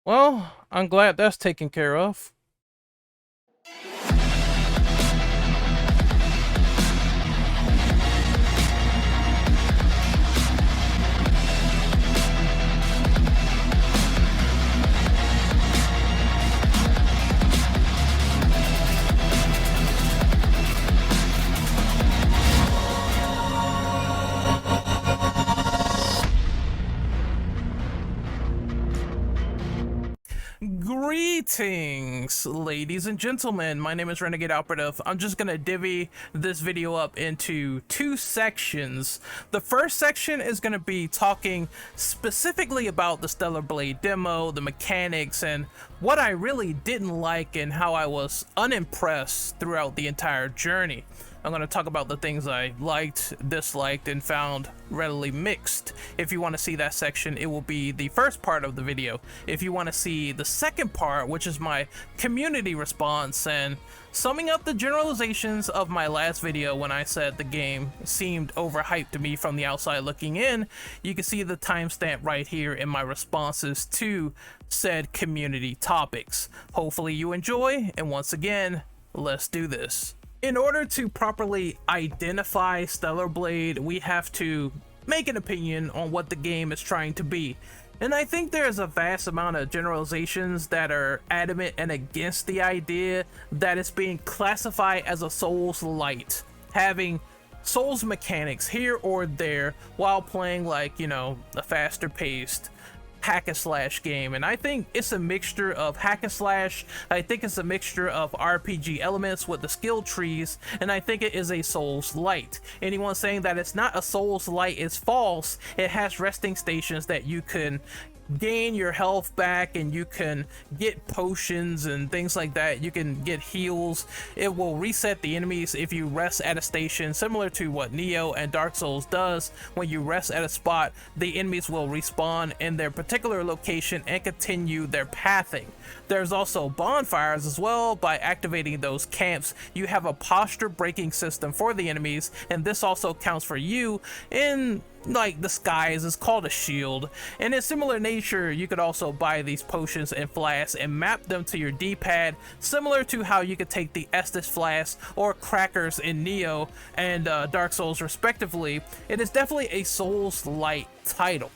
Well, I'm glad that's taken care of. Greetings, ladies and gentlemen. My name is Renegade Operative. I'm just gonna divvy this video up into two sections. The first section is gonna be talking specifically about the Stellar Blade demo, the mechanics, and what I really didn't like and how I was unimpressed throughout the entire journey. I'm going to talk about the things I liked, disliked, and found readily mixed. If you want to see that section, it will be the first part of the video. If you want to see the second part, which is my community response and summing up the generalizations of my last video when I said the game seemed overhyped to me from the outside looking in, you can see the timestamp right here in my responses to said community topics. Hopefully you enjoy, and once again, let's do this. In order to properly identify Stellar Blade, we have to make an opinion on what the game is trying to be. And I think there's a vast amount of generalizations that are adamant and against the idea that it's being classified as a Souls-light, having Souls mechanics here or there while playing like, a faster paced hack and slash game. And I think it's a mixture of hack and slash, I think it's a mixture of RPG elements with the skill trees, and I think it is a Souls light. Anyone saying that it's not a Souls light is false. It has resting stations that you can gain your health back, and you can get potions and things like that. You can get heals. It will reset the enemies if you rest at a station, similar to what Neo and Dark Souls does. When you rest at a spot, the enemies will respawn in their particular location and continue their pathing. There's also bonfires as well. By activating those camps, you have a posture breaking system for the enemies, and this also counts for you in like the skies. Is called a shield. And in similar nature, you could also buy these potions and flasks and map them to your D-pad, similar to how you could take the Estus flask or crackers in Neo and Dark Souls respectively. It is definitely a Souls-light title.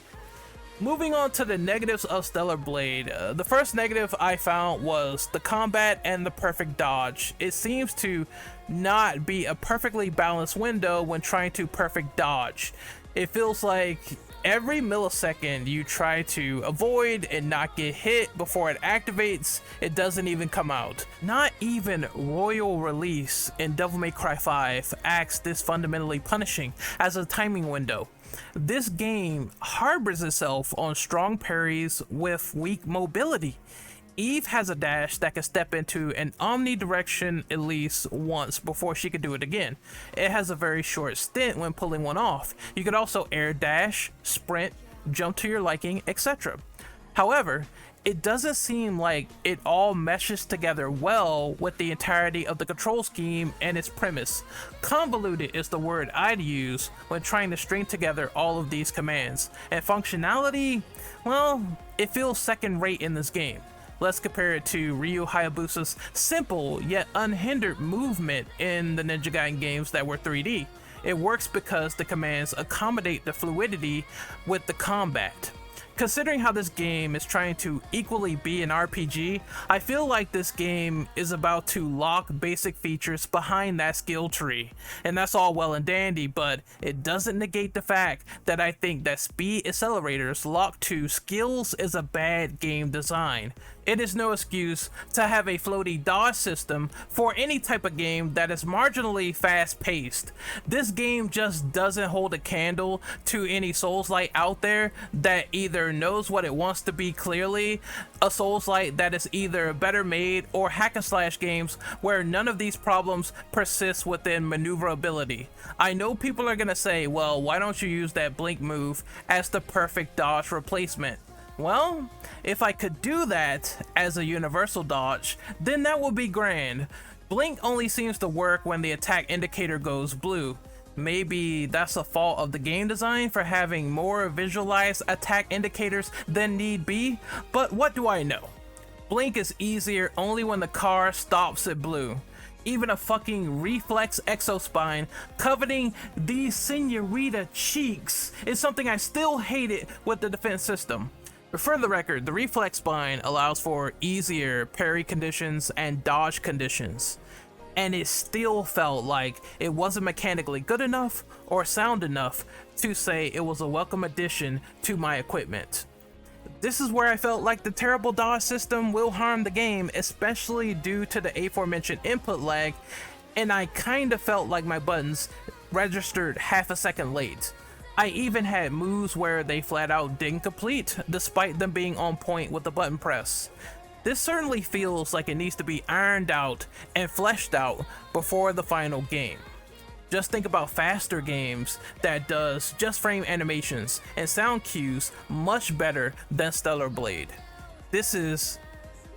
Moving on to the negatives of Stellar Blade, the first negative I found was the combat and the perfect dodge. It seems to not be a perfectly balanced window when trying to perfect dodge. It feels like every millisecond you try to avoid and not get hit before it activates, it doesn't even come out. Not even Royal Release in Devil May Cry 5 acts this fundamentally punishing as a timing window. This game harbors itself on strong parries with weak mobility. Eve has a dash that can step into an omnidirection at least once before she could do it again. It has a very short stint when pulling one off. You could also air dash, sprint, jump to your liking, etc. However, it doesn't seem like it all meshes together well with the entirety of the control scheme and its premise. Convoluted is the word I'd use when trying to string together all of these commands. And functionality, well, it feels second rate in this game. Let's compare it to Ryu Hayabusa's simple yet unhindered movement in the Ninja Gaiden games that were 3D. It works because the commands accommodate the fluidity with the combat. Considering how this game is trying to equally be an RPG, I feel like this game is about to lock basic features behind that skill tree. And that's all well and dandy, but it doesn't negate the fact that I think that speed accelerators locked to skills is a bad game design. It is no excuse to have a floaty dodge system for any type of game that is marginally fast-paced. This game just doesn't hold a candle to any Souls-light out there that either knows what it wants to be clearly, a Souls-light that is either better made, or hack and slash games where none of these problems persist within maneuverability. I know people are gonna say, well, why don't you use that blink move as the perfect dodge replacement? Well, if I could do that as a universal dodge, then that would be grand. Blink only seems to work when the attack indicator goes blue. Maybe that's a fault of the game design for having more visualized attack indicators than need be, but what do I know? Blink is easier only when the car stops at blue. Even a fucking reflex exospine coveting these senorita cheeks is something I still hated with the defense system. For the record, the reflex spine allows for easier parry conditions and dodge conditions, and it still felt like it wasn't mechanically good enough or sound enough to say it was a welcome addition to my equipment. This is where I felt like the terrible dodge system will harm the game, especially due to the aforementioned input lag, and I kinda felt like my buttons registered half a second late. I even had moves where they flat out didn't complete, despite them being on point with the button press. This certainly feels like it needs to be ironed out and fleshed out before the final game. Just think about faster games that does just frame animations and sound cues much better than Stellar Blade. This is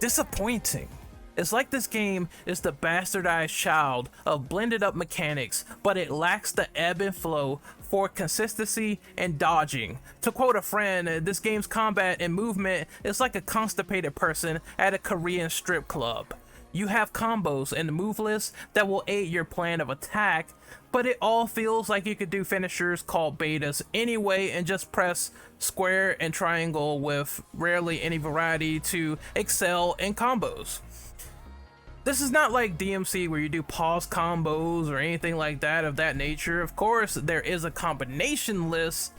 disappointing. It's like this game is the bastardized child of blended up mechanics, but it lacks the ebb and flow for consistency and dodging. To quote a friend, this game's combat and movement is like a constipated person at a Korean strip club. You have combos in the move list that will aid your plan of attack, but it all feels like you could do finishers called betas anyway and just press square and triangle with rarely any variety to excel in combos. This is not like DMC where you do pause combos or anything like that of that nature. Of course, there is a combination list,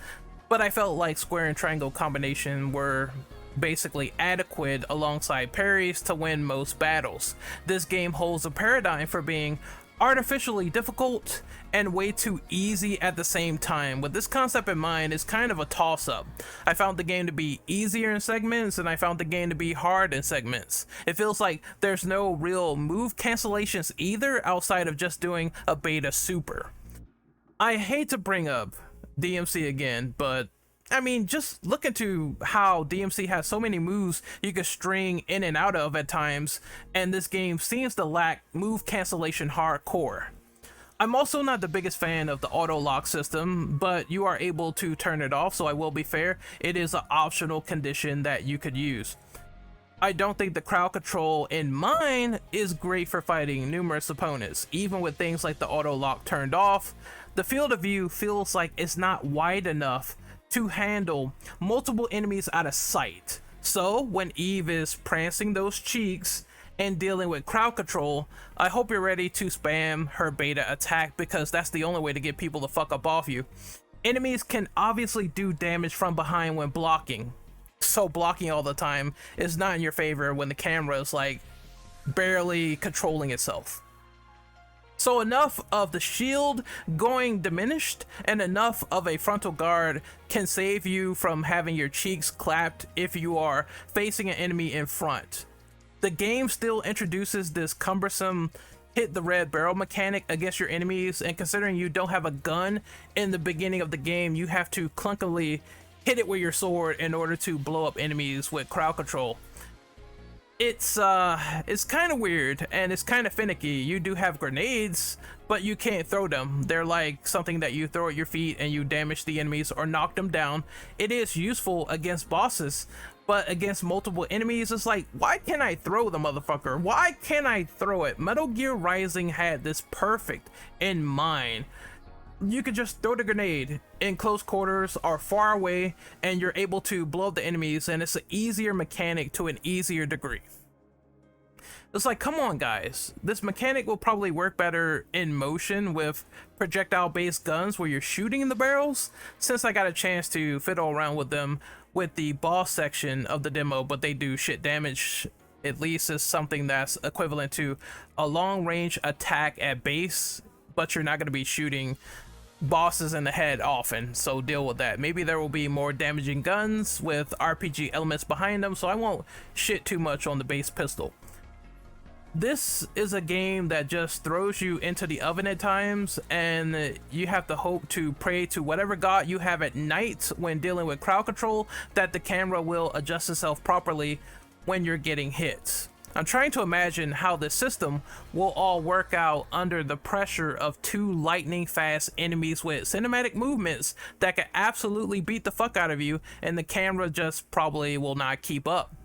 but I felt like square and triangle combination were basically adequate alongside parries to win most battles. This game holds a paradigm for being artificially difficult and way too easy at the same time. With this concept in mind, it's kind of a toss-up. I found the game to be easier in segments, and I found the game to be hard in segments. It feels like there's no real move cancellations either, outside of just doing a beta super. I hate to bring up DMC again, but I mean, just look into how DMC has so many moves you can string in and out of at times, and this game seems to lack move cancellation hardcore. I'm also not the biggest fan of the auto lock system, but you are able to turn it off, so I will be fair, it is an optional condition that you could use. I don't think the crowd control in mine is great for fighting numerous opponents. Even with things like the auto lock turned off, the field of view feels like it's not wide enough to handle multiple enemies out of sight. So when Eve is prancing those cheeks and dealing with crowd control, I hope you're ready to spam her beta attack, because that's the only way to get people to fuck up off you. Enemies can obviously do damage from behind when blocking, so blocking all the time is not in your favor when the camera is like barely controlling itself. So enough of the shield going diminished, and enough of a frontal guard can save you from having your cheeks clapped if you are facing an enemy in front. The game still introduces this cumbersome hit the red barrel mechanic against your enemies, and considering you don't have a gun in the beginning of the game, you have to clunkily hit it with your sword in order to blow up enemies with crowd control. It's kind of weird, and it's kind of finicky. You do have grenades, but you can't throw them. They're like something that you throw at your feet and you damage the enemies or knock them down. It is useful against bosses, but against multiple enemies, it's like, why can't I throw the motherfucker? Why can't I throw it? Metal Gear Rising had this perfect in mind. You could just throw the grenade in close quarters or far away, and you're able to blow up the enemies, and it's an easier mechanic to an easier degree. It's like, come on guys, this mechanic will probably work better in motion with projectile based guns where you're shooting in the barrels, since I got a chance to fiddle around with them with the boss section of the demo, but they do shit damage. At least is something that's equivalent to a long range attack at base, but you're not going to be shooting bosses in the head often, so deal with that. Maybe there will be more damaging guns with RPG elements behind them, so I won't shit too much on the base pistol. This is a game that just throws you into the oven at times, and you have to hope to pray to whatever god you have at night when dealing with crowd control that the camera will adjust itself properly when you're getting hit. I'm trying to imagine how this system will all work out under the pressure of two lightning fast enemies with cinematic movements that can absolutely beat the fuck out of you, and the camera just probably will not keep up.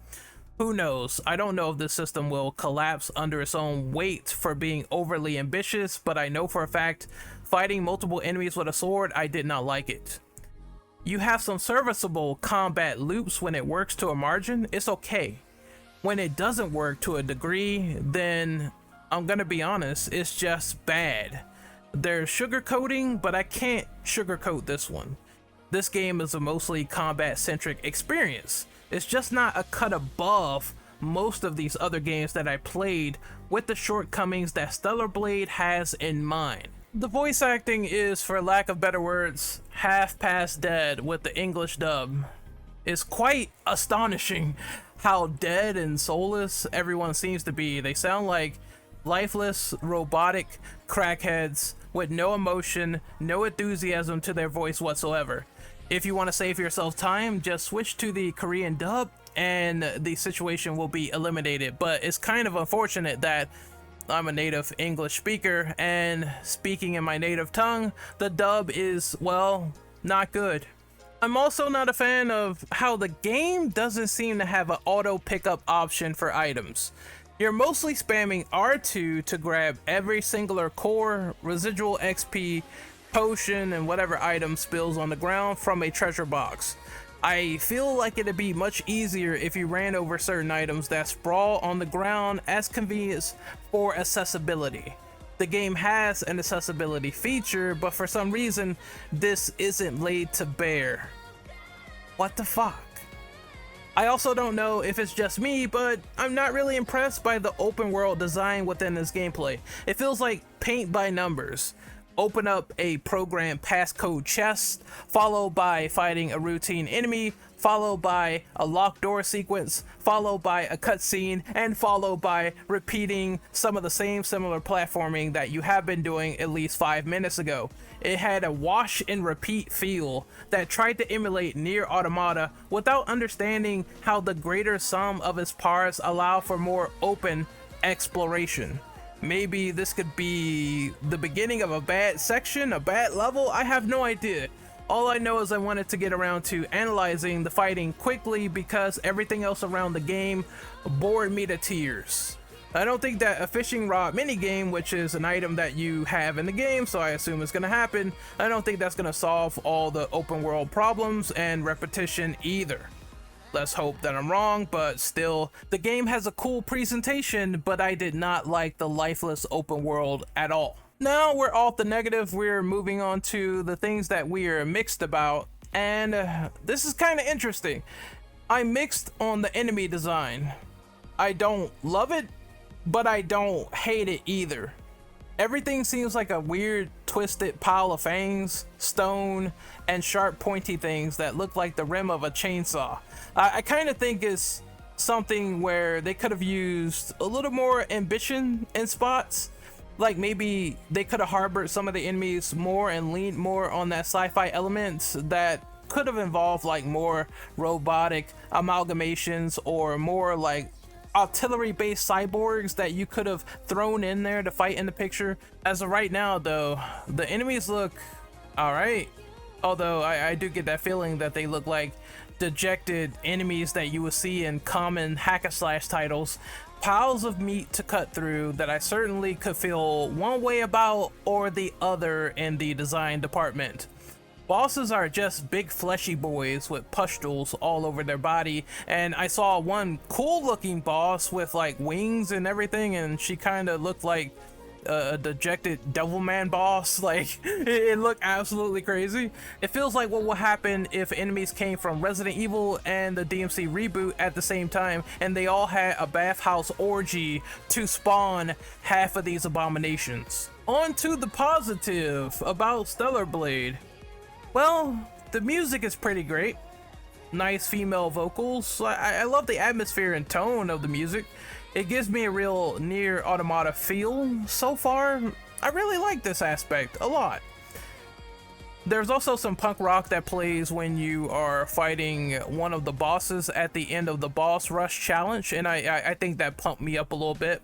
Who knows? I don't know if this system will collapse under its own weight for being overly ambitious, but I know for a fact, fighting multiple enemies with a sword, I did not like it. You have some serviceable combat loops when it works to a margin, it's okay. When it doesn't work to a degree, then I'm gonna be honest, it's just bad. There's sugarcoating, but I can't sugarcoat this one. This game is a mostly combat-centric experience. It's just not a cut above most of these other games that I played, with the shortcomings that Stellar Blade has in mind. The voice acting is, for lack of better words, half past dead with the English dub. It's quite astonishing how dead and soulless everyone seems to be. They sound like lifeless, robotic crackheads with no emotion, no enthusiasm to their voice whatsoever. If you want to save yourself time, just switch to the Korean dub and the situation will be eliminated. But it's kind of unfortunate that I'm a native English speaker, and speaking in my native tongue, the dub is, well, not good. I'm also not a fan of how the game doesn't seem to have an auto pickup option for items. You're mostly spamming R2 to grab every singular core, residual XP, potion, and whatever item spills on the ground from a treasure box. I feel like it'd be much easier if you ran over certain items that sprawl on the ground as convenience for accessibility. The game has an accessibility feature, but for some reason, this isn't laid to bear. What the fuck? I also don't know if it's just me, but I'm not really impressed by the open world design within this gameplay. It feels like paint by numbers. Open up a programmed passcode chest, followed by fighting a routine enemy, followed by a locked door sequence, followed by a cutscene, and followed by repeating some of the same similar platforming that you have been doing at least 5 minutes ago. It had a wash and repeat feel that tried to emulate Nier Automata without understanding how the greater sum of its parts allow for more open exploration. Maybe this could be the beginning of a bad section, a bad level, I have no idea. All I know is I wanted to get around to analyzing the fighting quickly because everything else around the game bored me to tears. I don't think that a fishing rod minigame, which is an item that you have in the game, so I assume it's gonna happen, I don't think that's gonna solve all the open world problems and repetition either. Let's hope that I'm wrong, but still, the game has a cool presentation, but I did not like the lifeless open world at all. Now we're off the negative, we're moving on to the things that we are mixed about, and this is kind of interesting. I'm mixed on the enemy design. I don't love it, but I don't hate it either. Everything seems like a weird, twisted pile of fangs, stone, and sharp pointy things that look like the rim of a chainsaw. I kind of think it's something where they could have used a little more ambition in spots. Like maybe they could have harbored some of the enemies more and leaned more on that sci-fi elements that could have involved like more robotic amalgamations or more like artillery-based cyborgs that you could have thrown in there to fight in the picture. As of right now though, the enemies look alright, although I do get that feeling that they look like dejected enemies that you will see in common hack-a-slash titles. Piles of meat to cut through that I certainly could feel one way about or the other in the design department. Bosses are just big fleshy boys with pustules all over their body, and I saw one cool looking boss with like wings and everything, and she kind of looked like a dejected Devilman boss. Like it looked absolutely crazy. It feels like what will happen if enemies came from Resident Evil and the DMC reboot at the same time, and they all had a bathhouse orgy to spawn half of these abominations. On to the positive about Stellar Blade. Well, the music is pretty great. Nice female vocals. I love the atmosphere and tone of the music. It gives me a real Nier Automata feel. So far, I really like this aspect a lot. There's also some punk rock that plays when you are fighting one of the bosses at the end of the boss rush challenge, and I think that pumped me up a little bit.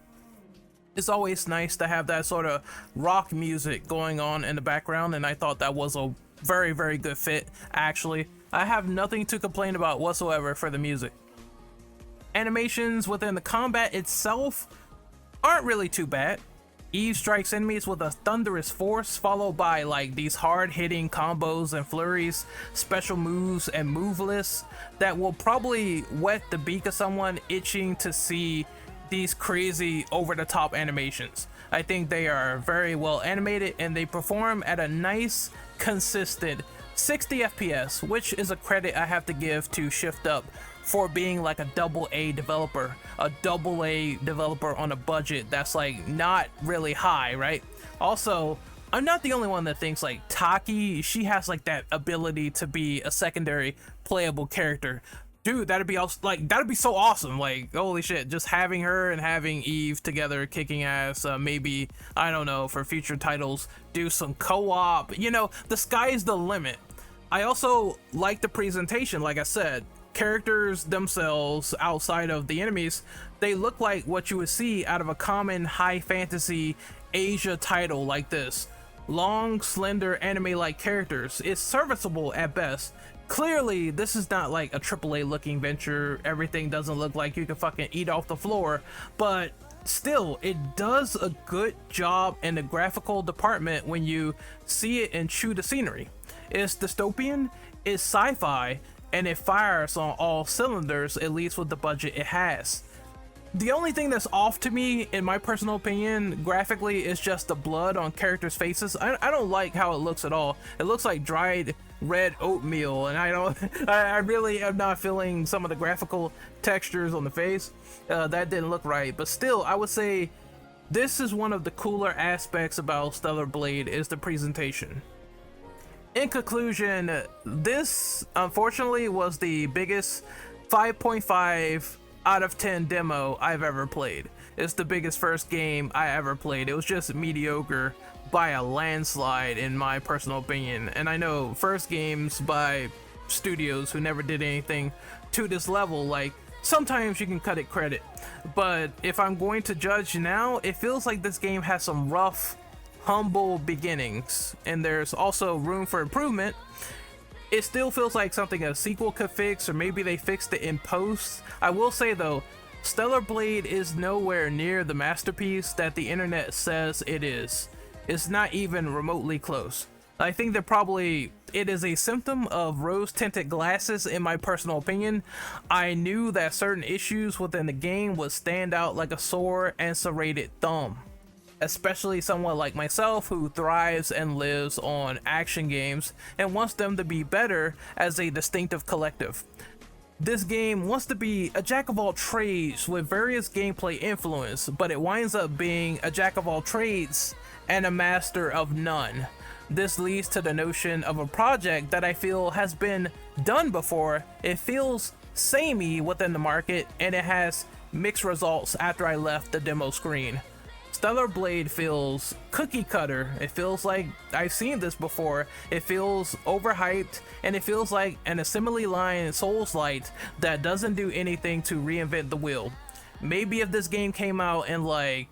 It's always nice to have that sort of rock music going on in the background, and I thought that was a very, very good fit, actually. I have nothing to complain about whatsoever for the music. Animations within the combat itself aren't really too bad. Eve strikes enemies with a thunderous force, followed by like these hard-hitting combos and flurries, special moves and move lists that will probably whet the beak of someone itching to see these crazy over-the-top animations. I think they are very well animated and they perform at a nice, consistent 60 FPS, which is a credit I have to give to Shift Up for being like a AA developer, on a budget that's like not really high, right? Also, I'm not the only one that thinks like Taki, she has like that ability to be a secondary playable character. Dude, that'd be so awesome. Like, holy shit, just having her and having Eve together kicking ass. Maybe, I don't know, for future titles, do some co-op. You know, the sky's the limit. I also like the presentation. Like I said, characters themselves outside of the enemies, they look like what you would see out of a common high fantasy Asia title like this. Long, slender, anime-like characters. It's serviceable at best. Clearly, this is not like a AAA looking venture. Everything doesn't look like you can fucking eat off the floor, but still, it does a good job in the graphical department when you see it and chew the scenery. It's dystopian, it's sci-fi, and it fires on all cylinders, at least with the budget it has. The only thing that's off to me, in my personal opinion, graphically, is just the blood on characters' faces. I don't like how it looks at all. It looks like dried red oatmeal, and I really am not feeling some of the graphical textures on the face. That didn't look right, but still, I would say this is one of the cooler aspects about Stellar Blade is the presentation. In conclusion, this unfortunately was the biggest 5.5 out of 10 demo I've ever played. It's the biggest first game I ever played. It was just mediocre by a landslide in my personal opinion. And I know first games by studios who never did anything to this level, like, sometimes you can cut it credit. But if I'm going to judge now, it feels like this game has some rough, humble beginnings, and there's also room for improvement. It still feels like something a sequel could fix, or maybe they fixed it in post. I will say though, Stellar Blade is nowhere near the masterpiece that the internet says it is. It's not even remotely close. I think that it is a symptom of rose-tinted glasses in my personal opinion. I knew that certain issues within the game would stand out like a sore and serrated thumb. Especially someone like myself who thrives and lives on action games and wants them to be better as a distinctive collective. This game wants to be a jack of all trades with various gameplay influence, but it winds up being a jack of all trades and a master of none. This leads to the notion of a project that I feel has been done before. It feels samey within the market, and it has mixed results after I left the demo screen. Stellar Blade feels cookie cutter. It feels like I've seen this before. It feels overhyped, and it feels like an assembly line Souls-like that doesn't do anything to reinvent the wheel. Maybe if this game came out in like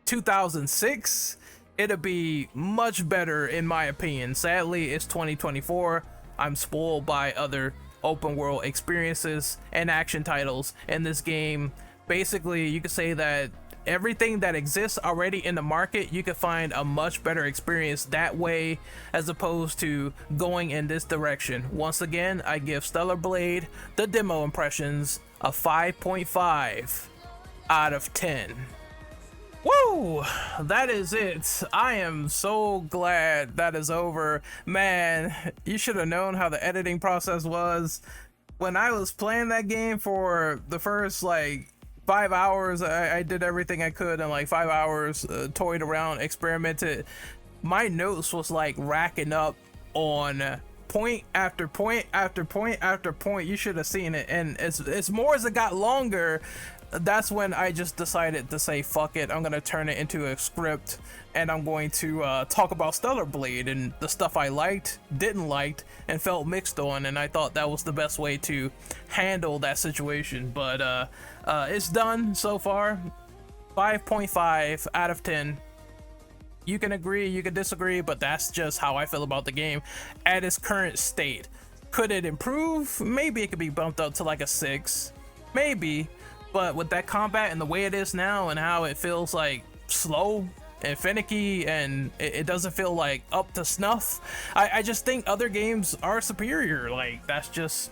2006, it'd be much better in my opinion. Sadly, it's 2024. I'm spoiled by other open world experiences and action titles, and this game, basically you could say that everything that exists already in the market, you could find a much better experience that way as opposed to going in this direction. Once again, I give Stellar Blade, the demo impressions, a 5.5 out of 10. Woo! That is it. I am so glad that is over. Man, you should have known how the editing process was. When I was playing that game for the first like 5 hours, I did everything I could in like 5 hours, toyed around, experimented. My notes was like racking up on point after point after point after point. You should have seen it. And as more as it got longer, that's when I just decided to say fuck it, I'm gonna turn it into a script, and I'm going to talk about Stellar Blade and the stuff I liked, didn't like, and felt mixed on. And I thought that was the best way to handle that situation. But it's done so far. 5.5 out of 10. You can agree, you can disagree, but that's just how I feel about the game at its current state. Could it improve? Maybe it could be bumped up to like a 6, maybe. But with that combat and the way it is now and how it feels like slow and finicky and it doesn't feel like up to snuff, I just think other games are superior. Like, that's just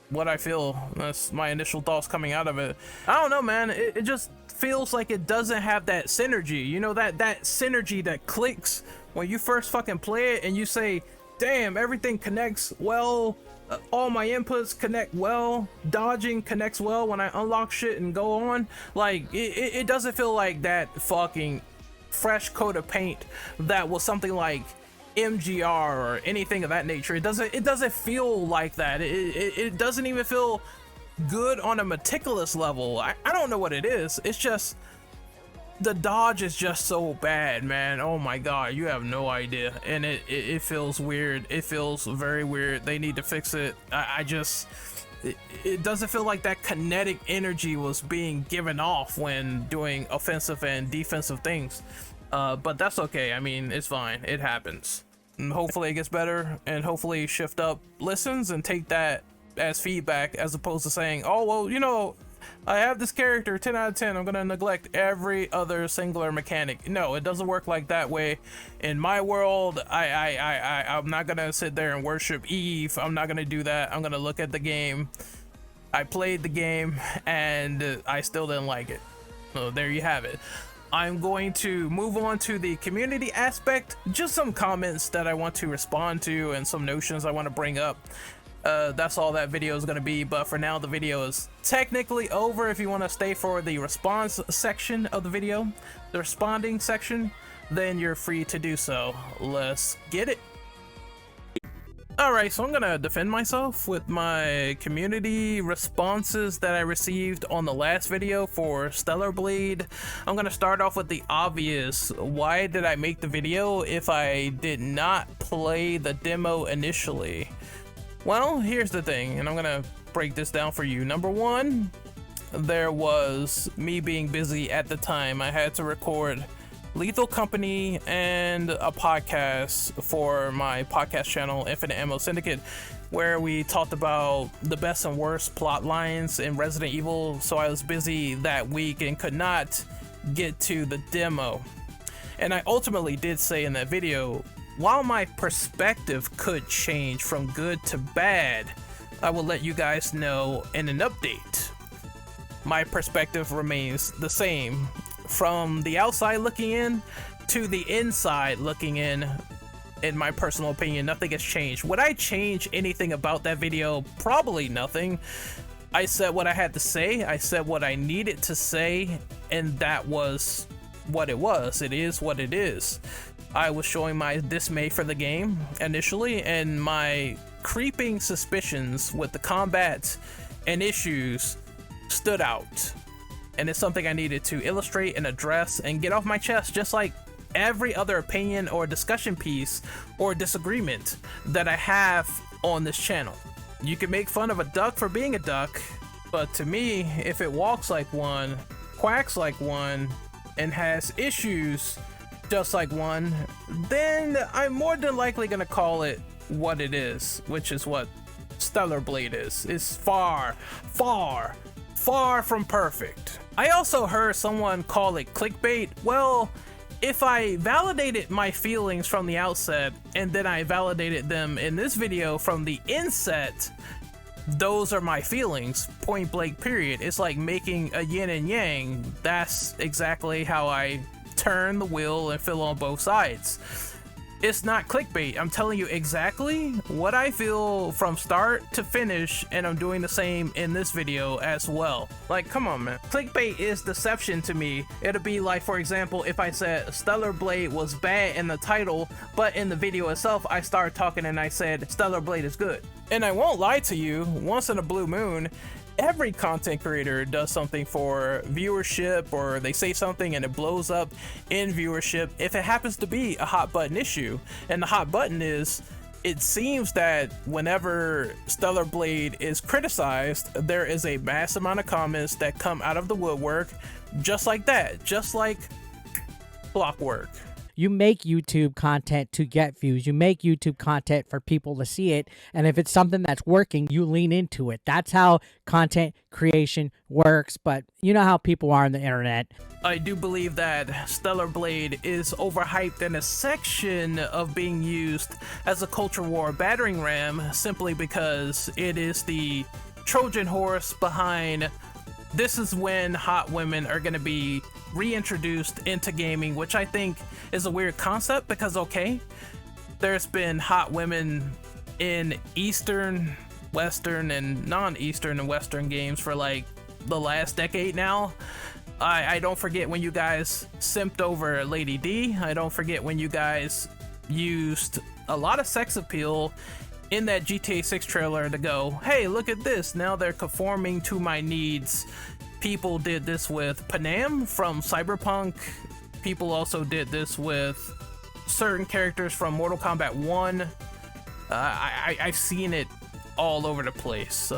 what I feel. That's my initial thoughts coming out of it. I don't know, man. It just feels like it doesn't have that synergy. You know, that synergy that clicks when you first fucking play it and you say, damn, everything connects well. All my inputs connect well, dodging connects well when I unlock shit and go on. Like, it doesn't feel like that fucking fresh coat of paint that was something like MGR or anything of that nature. It doesn't feel like that. It doesn't even feel good on a meticulous level. I don't know what it is. It's just the dodge is just so bad, man. Oh my god, you have no idea. And it feels weird. It feels very weird. They need to fix it. It doesn't feel like that kinetic energy was being given off when doing offensive and defensive things. But that's okay. I mean, it's fine. It happens. And hopefully it gets better, and hopefully Shift Up listens and take that as feedback, as opposed to saying, oh, well, you know, I have this character 10 out of 10, I'm gonna neglect every other singular mechanic. No, it doesn't work like that way. In my world, I'm not gonna sit there and worship Eve. I'm not gonna do that. I'm gonna look at the game. I played the game and I still didn't like it. So there you have it. I'm going to move on to the community aspect. Just some comments that I want to respond to and some notions I want to bring up. That's all that video is going to be, but for now the video is technically over. If you want to stay for the response section of the video, the responding section, then you're free to do so. Let's get it. Alright, so I'm gonna defend myself with my community responses that I received on the last video for Stellar Blade. I'm gonna start off with the obvious. Why did I make the video if I did not play the demo initially? Well, here's the thing, and I'm gonna break this down for you. Number one, there was me being busy at the time. I had to record Lethal Company and a podcast for my podcast channel, Infinite Ammo Syndicate, where we talked about the best and worst plot lines in Resident Evil. So I was busy that week and could not get to the demo. And I ultimately did say in that video, while my perspective could change from good to bad, I will let you guys know in an update. My perspective remains the same. From the outside looking in to the inside looking in my personal opinion, nothing has changed. Would I change anything about that video? Probably nothing. I said what I had to say. I said what I needed to say, and that was what it was. It is what it is. I was showing my dismay for the game initially, and my creeping suspicions with the combat and issues stood out. And it's something I needed to illustrate and address and get off my chest, just like every other opinion or discussion piece or disagreement that I have on this channel. You can make fun of a duck for being a duck, but to me, if it walks like one, quacks like one, and has issues just like one, then I'm more than likely gonna call it what it is, which is what Stellar Blade is. It's far, far, far from perfect. I also heard someone call it clickbait. Well, if I validated my feelings from the outset and then I validated them in this video from the inset, those are my feelings, point blank, period. It's like making a yin and yang. That's exactly how I turn the wheel and feel on both sides. It's not clickbait. I'm telling you exactly what I feel from start to finish, and I'm doing the same in this video as well. Like, come on, man. Clickbait is deception to me. It'll be like, for example, if I said Stellar Blade was bad in the title, but in the video itself, I started talking and I said Stellar Blade is good. And I won't lie to you, once in a blue moon, every content creator does something for viewership, or they say something and it blows up in viewership if it happens to be a hot button issue. And the hot button is, it seems that whenever Stellar Blade is criticized, there is a mass amount of comments that come out of the woodwork just like that, just like clockwork. You make YouTube content to get views. You make YouTube content for people to see it. And if it's something that's working, you lean into it. That's how content creation works. But you know how people are on the internet. I do believe that Stellar Blade is overhyped in a section of being used as a culture war battering ram, simply because it is the Trojan horse behind this is when hot women are going to be reintroduced into gaming, which I think is a weird concept because, okay, there's been hot women in Eastern, Western, and non-Eastern and Western games for like the last decade now. I don't forget when you guys simped over Lady D. I don't forget when you guys used a lot of sex appeal in that GTA 6 trailer to go, hey, look at this, now they're conforming to my needs. People did this with Panam from Cyberpunk. People also did this with certain characters from Mortal Kombat 1. I've seen it all over the place,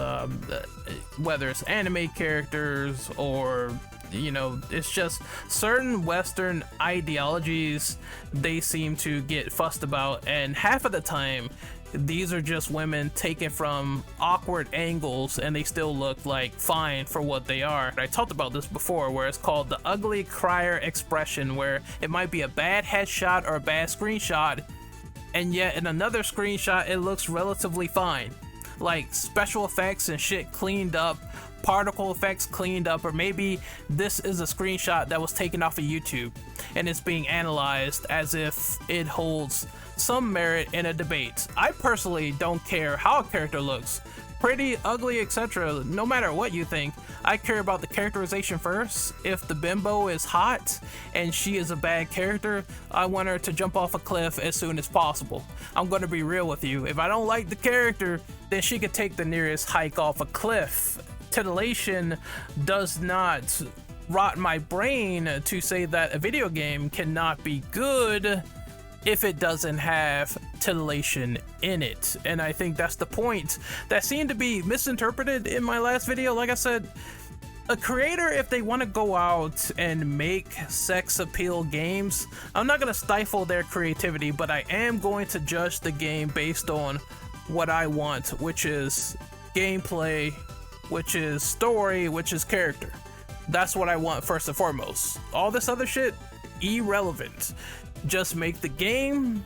whether it's anime characters or, you know, it's just certain Western ideologies they seem to get fussed about, and half of the time these are just women taken from awkward angles and they still look like fine for what they are. I talked about this before, where it's called the ugly crier expression, where it might be a bad headshot or a bad screenshot, and yet in another screenshot it looks relatively fine. Like special effects and shit cleaned up, particle effects cleaned up, or maybe this is a screenshot that was taken off of YouTube and it's being analyzed as if it holds some merit in a debate. I personally don't care how a character looks, pretty, ugly, etc. No matter what you think, I care about the characterization first. If the bimbo is hot and she is a bad character, I want her to jump off a cliff as soon as possible. I'm gonna be real with you. If I don't like the character, then she could take the nearest hike off a cliff. Titillation does not rot my brain to say that a video game cannot be good if it doesn't have titillation in it. And I think that's the point that seemed to be misinterpreted in my last video. Like I said, a creator, if they want to go out and make sex appeal games, I'm not going to stifle their creativity, but I am going to judge the game based on what I want, which is gameplay, which is story, which is character. That's what I want first and foremost. All this other shit, irrelevant. Just make the game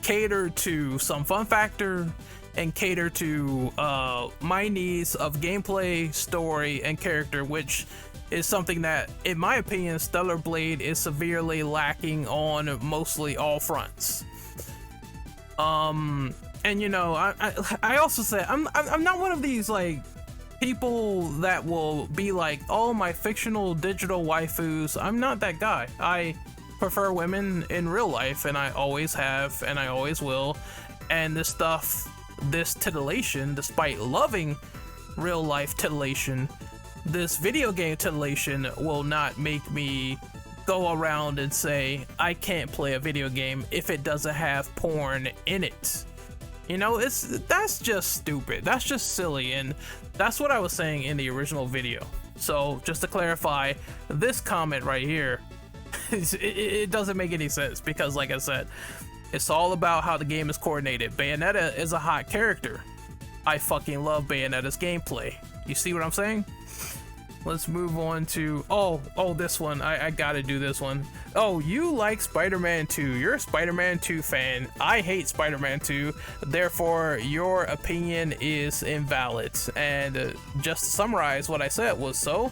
cater to some fun factor and cater to my needs of gameplay, story, and character, which is something that, in my opinion, Stellar Blade is severely lacking on mostly all fronts. And you know, I also say I'm not one of these like people that will be like, oh, my fictional digital waifus. I'm not that guy. I prefer women in real life, and I always have and I always will. And this stuff, this titillation, despite loving real life titillation, this video game titillation will not make me go around and say I can't play a video game if it doesn't have porn in it. You know, that's just stupid. That's just silly, and that's what I was saying in the original video. So just to clarify, this comment right here, it doesn't make any sense, because like I said, it's all about how the game is coordinated. Bayonetta is a hot character. I fucking love Bayonetta's gameplay. You see what I'm saying? Let's move on to, oh, this one. I gotta do this one. Oh, you like Spider-Man 2. You're a Spider-Man 2 fan. I hate Spider-Man 2. Therefore, your opinion is invalid. And just to summarize what I said was, so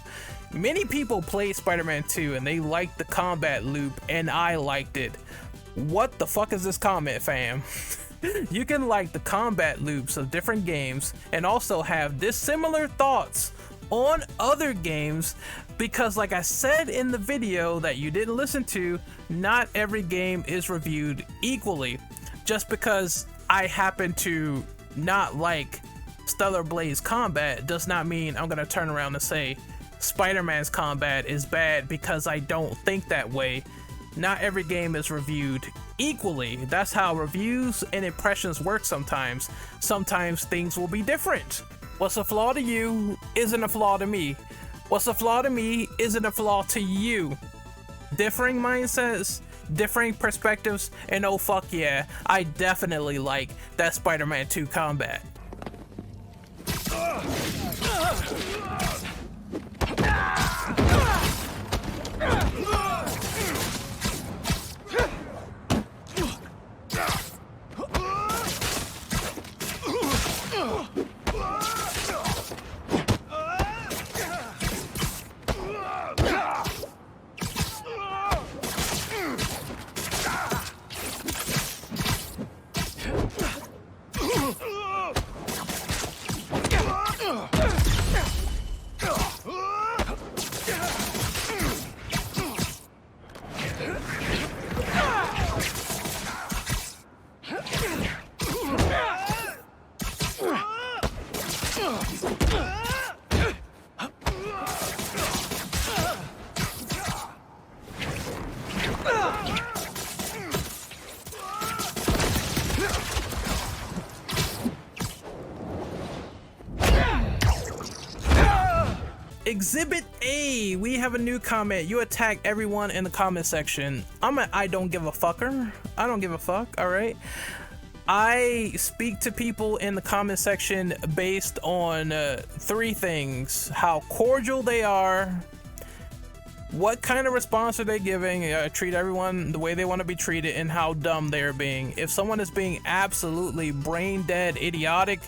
many people played Spider-Man 2 and they liked the combat loop, and I liked it. What the fuck is this comment, fam? You can like the combat loops of different games and also have dissimilar thoughts on other games, because like I said in the video that you didn't listen to, not every game is reviewed equally. Just because I happen to not like Stellar Blade's combat does not mean I'm gonna turn around and say Spider-Man's combat is bad because I don't think that way. Not every game is reviewed equally. That's how reviews and impressions work sometimes. Sometimes things will be different. What's a flaw to you isn't a flaw to me. What's a flaw to me isn't a flaw to you. Differing mindsets, differing perspectives, and oh fuck yeah, I definitely like that Spider-Man 2 combat. Exhibit A, we have a new comment. You attack everyone in the comment section. I don't give a fucker. I don't give a fuck, alright? I speak to people in the comment section based on three things: how cordial they are, what kind of response are they giving, treat everyone the way they want to be treated, and how dumb they're being. If someone is being absolutely brain dead, idiotic,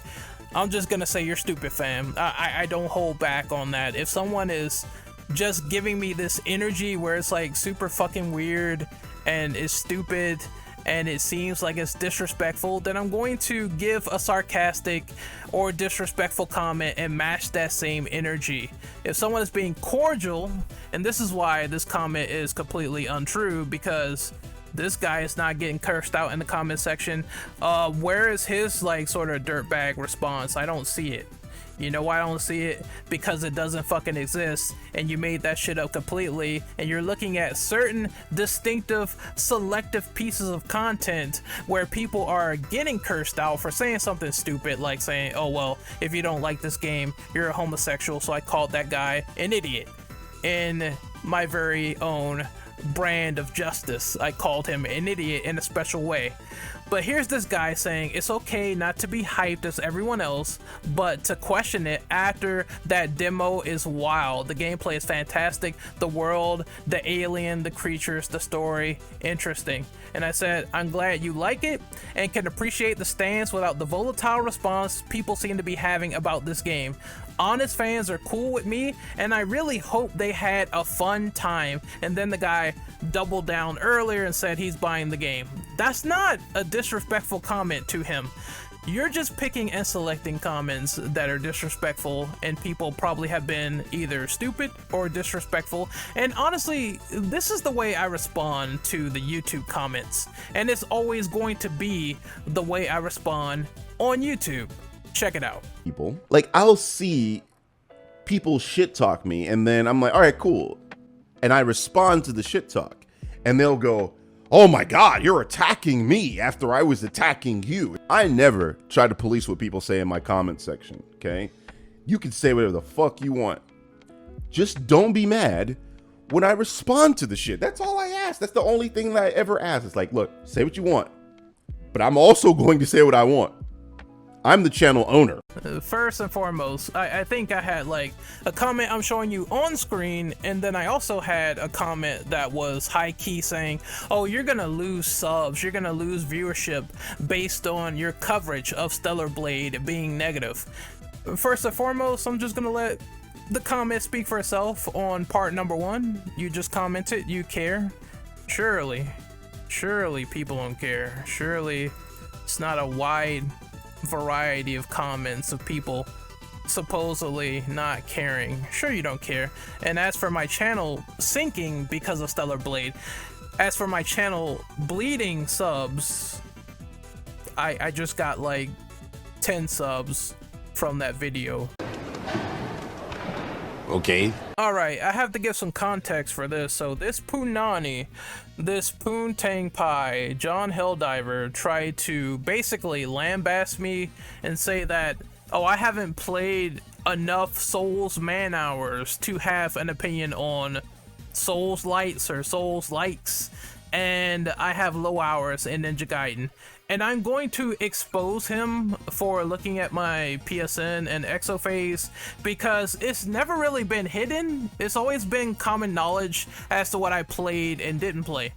I'm just gonna say you're stupid, fam. I don't hold back on that. If someone is just giving me this energy where it's like super fucking weird and is stupid and it seems like it's disrespectful, then I'm going to give a sarcastic or disrespectful comment and match that same energy. If someone is being cordial, and this is why this comment is completely untrue, because this guy is not getting cursed out in the comment section. Where is his like sort of dirtbag response? I don't see it. You know why I don't see it? Because it doesn't fucking exist, and you made that shit up completely, and you're looking at certain distinctive selective pieces of content where people are getting cursed out for saying something stupid, like saying, oh well, if you don't like this game, you're a homosexual, so I called that guy an idiot. In my very own brand of justice, I called him an idiot in a special way. But here's this guy saying it's okay not to be hyped as everyone else, but to question it after that demo is wild. The gameplay is fantastic, the world, the alien, the creatures, the story, interesting. And I said, I'm glad you like it and can appreciate the stance without the volatile response people seem to be having about this game. Honest fans are cool with me, and I really hope they had a fun time. And then the guy doubled down earlier and said he's buying the game. That's not a disrespectful comment to him. You're just picking and selecting comments that are disrespectful, and people probably have been either stupid or disrespectful. And honestly, this is the way I respond to the YouTube comments, and it's always going to be the way I respond on YouTube. Check it out. People, like, I'll see people shit talk me, and then I'm like, all right, cool. And I respond to the shit talk, and they'll go, oh my God, you're attacking me after I was attacking you. I never try to police what people say in my comment section, okay? You can say whatever the fuck you want. Just don't be mad when I respond to the shit. That's all I ask. That's the only thing that I ever ask. It's like, look, say what you want, but I'm also going to say what I want. I'm the channel owner. First and foremost, I think I had like a comment I'm showing you on screen, and then I also had a comment that was high key saying, oh, you're gonna lose subs, you're gonna lose viewership based on your coverage of Stellar Blade being negative. First and foremost, I'm just gonna let the comment speak for itself on part number one. You just commented, you care. Surely Surely people don't care. Surely it's not a wide variety of comments of people supposedly not caring. Sure, you don't care. And as for my channel sinking because of Stellar Blade, as for my channel bleeding subs, I just got like 10 subs from that video. Okay. Alright, I have to give some context for this. So this Punani, this Poontang Pai, John Helldiver tried to basically lambaste me and say that, oh, I haven't played enough Souls man hours to have an opinion on Souls lights or Souls likes, and I have low hours in Ninja Gaiden. And I'm going to expose him for looking at my PSN and Exophase because it's never really been hidden. It's always been common knowledge as to what I played and didn't play.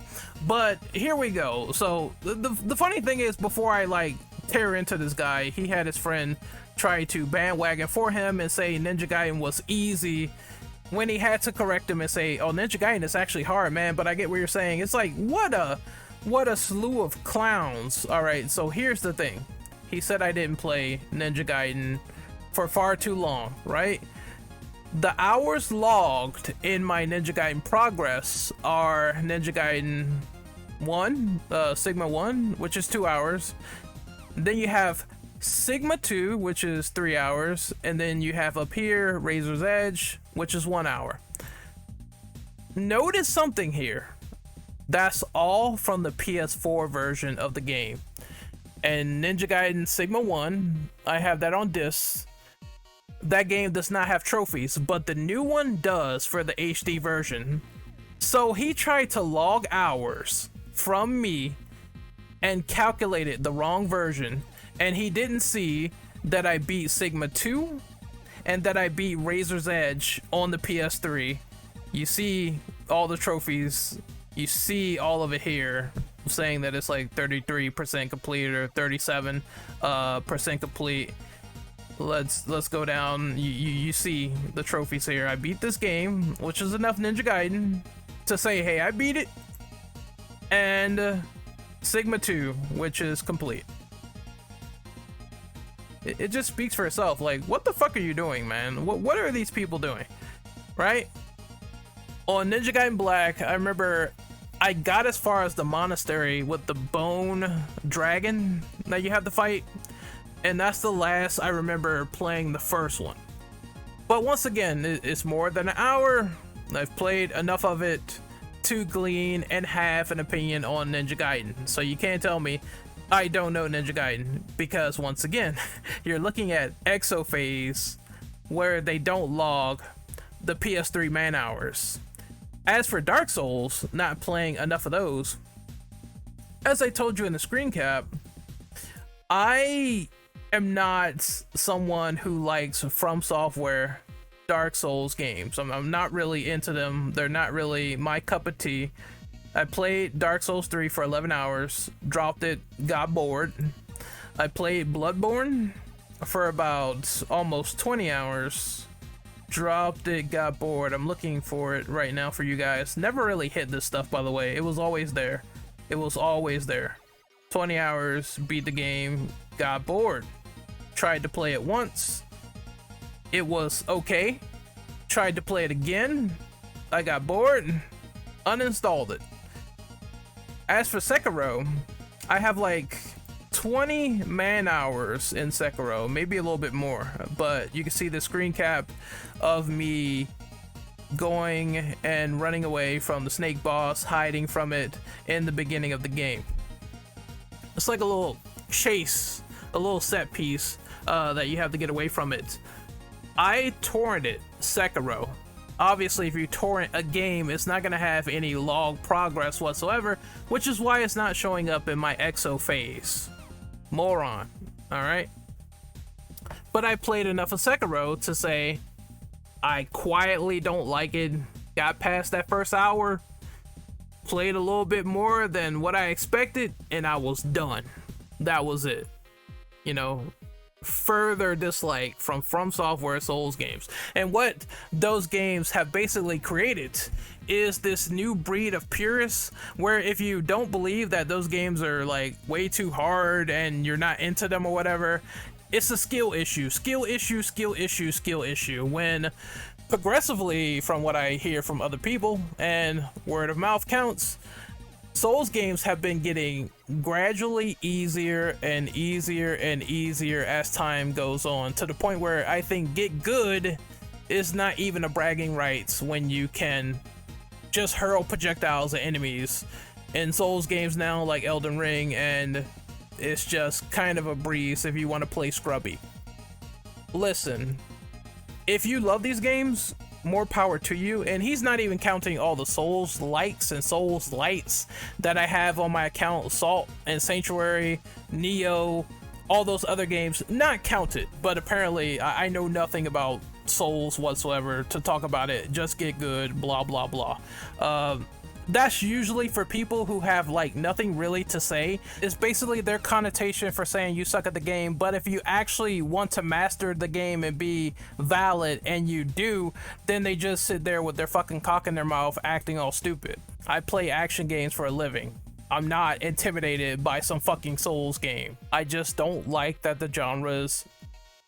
But here we go. So the funny thing is, before I like tear into this guy, he had his friend try to bandwagon for him and say Ninja Gaiden was easy, when he had to correct him and say, oh, Ninja Gaiden is actually hard, man. But I get what you're saying. It's like, what a slew of clowns. All right, so here's the thing. He said I didn't play Ninja Gaiden for far too long, right? The hours logged in my Ninja Gaiden progress are Ninja Gaiden 1, Sigma 1, which is 2 hours. Then you have Sigma 2, which is 3 hours. And then you have up here, Razor's Edge, which is 1 hour. Notice something here. That's all from the PS4 version of the game. And Ninja Gaiden Sigma 1, I have that on disc. That game does not have trophies, but the new one does for the HD version. So he tried to log hours from me and calculated the wrong version, and he didn't see that I beat Sigma 2 and that I beat Razor's Edge on the PS3. You see all the trophies. You see all of it here, saying that it's like 33% complete or 37% complete. Let's go down. You see the trophies here. I beat this game, which is enough Ninja Gaiden to say, hey, I beat it. And Sigma 2, which is complete. It just speaks for itself. Like, what the fuck are you doing, man? What are these people doing? Right? On Ninja Gaiden Black, I remember I got as far as the monastery with the bone dragon that you have to fight, and that's the last I remember playing the first one. But once again, it's more than an hour. I've played enough of it to glean and have an opinion on Ninja Gaiden, so you can't tell me I don't know Ninja Gaiden, because once again, you're looking at Exophase where they don't log the PS3 man hours. As for Dark Souls, not playing enough of those, as I told you in the screen cap, I am not someone who likes From Software Dark Souls games. I'm not really into them. They're not really my cup of tea. I played Dark Souls 3 for 11 hours, dropped it, got bored. I played Bloodborne for about almost 20 hours, dropped it, got bored. I'm looking for it right now for you guys. Never really hit this stuff, by the way. It was always there. It was always there. 20 hours, beat the game, got bored. Tried to play it once. It was okay. Tried to play it again. I got bored. Uninstalled it. As for Sekiro, I have like 20 man hours in Sekiro, maybe a little bit more, but you can see the screen cap of me going and running away from the snake boss, hiding from it in the beginning of the game. It's like a little chase, a little set piece that you have to get away from it. I torrented Sekiro. Obviously, if you torrent a game, it's not going to have any log progress whatsoever, which is why it's not showing up in my Exophase. Moron. Alright? But I played enough of Sekiro to say I quietly don't like it. Got past that first hour, played a little bit more than what I expected, and I was done. That was it. You know, further dislike from Software Souls games. And what those games have basically created is this new breed of purists, where if you don't believe that those games are like way too hard and you're not into them or whatever, it's a skill issue, when progressively, from what I hear from other people and word of mouth counts, Souls games have been getting gradually easier and easier and easier as time goes on, to the point where I think get good is not even a bragging rights when you can just hurl projectiles at enemies in Souls games now, like Elden Ring, and it's just kind of a breeze if you want to play scrubby. Listen, if you love these games, more power to you. And he's not even counting all the Souls likes and Souls lights that I have on my account. Salt and Sanctuary, Neo, all those other games, not counted. But apparently I know nothing about Souls whatsoever to talk about it. Just get good, blah blah blah. That's usually for people who have like nothing really to say. It's basically their connotation for saying you suck at the game. But if you actually want to master the game and be valid, and you do, then they just sit there with their fucking cock in their mouth acting all stupid. I play action games for a living. I'm not intimidated by some fucking Souls game. I just don't like that the genre's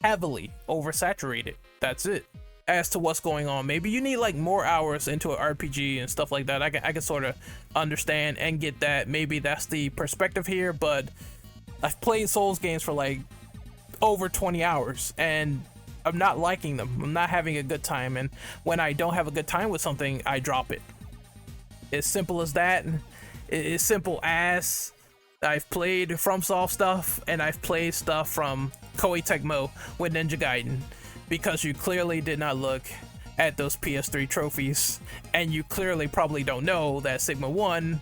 heavily oversaturated. That's it. As to what's going on, maybe you need like more hours into an RPG and stuff like that. I can sort of understand and get that. Maybe that's the perspective here, but I've played Souls games for like over 20 hours and I'm not liking them. I'm not having a good time, and when I don't have a good time with something, I drop it. As simple as that. It's simple as I've played FromSoft stuff and I've played stuff from Koei Tecmo with Ninja Gaiden, because you clearly did not look at those PS3 trophies, and you clearly probably don't know that Sigma 1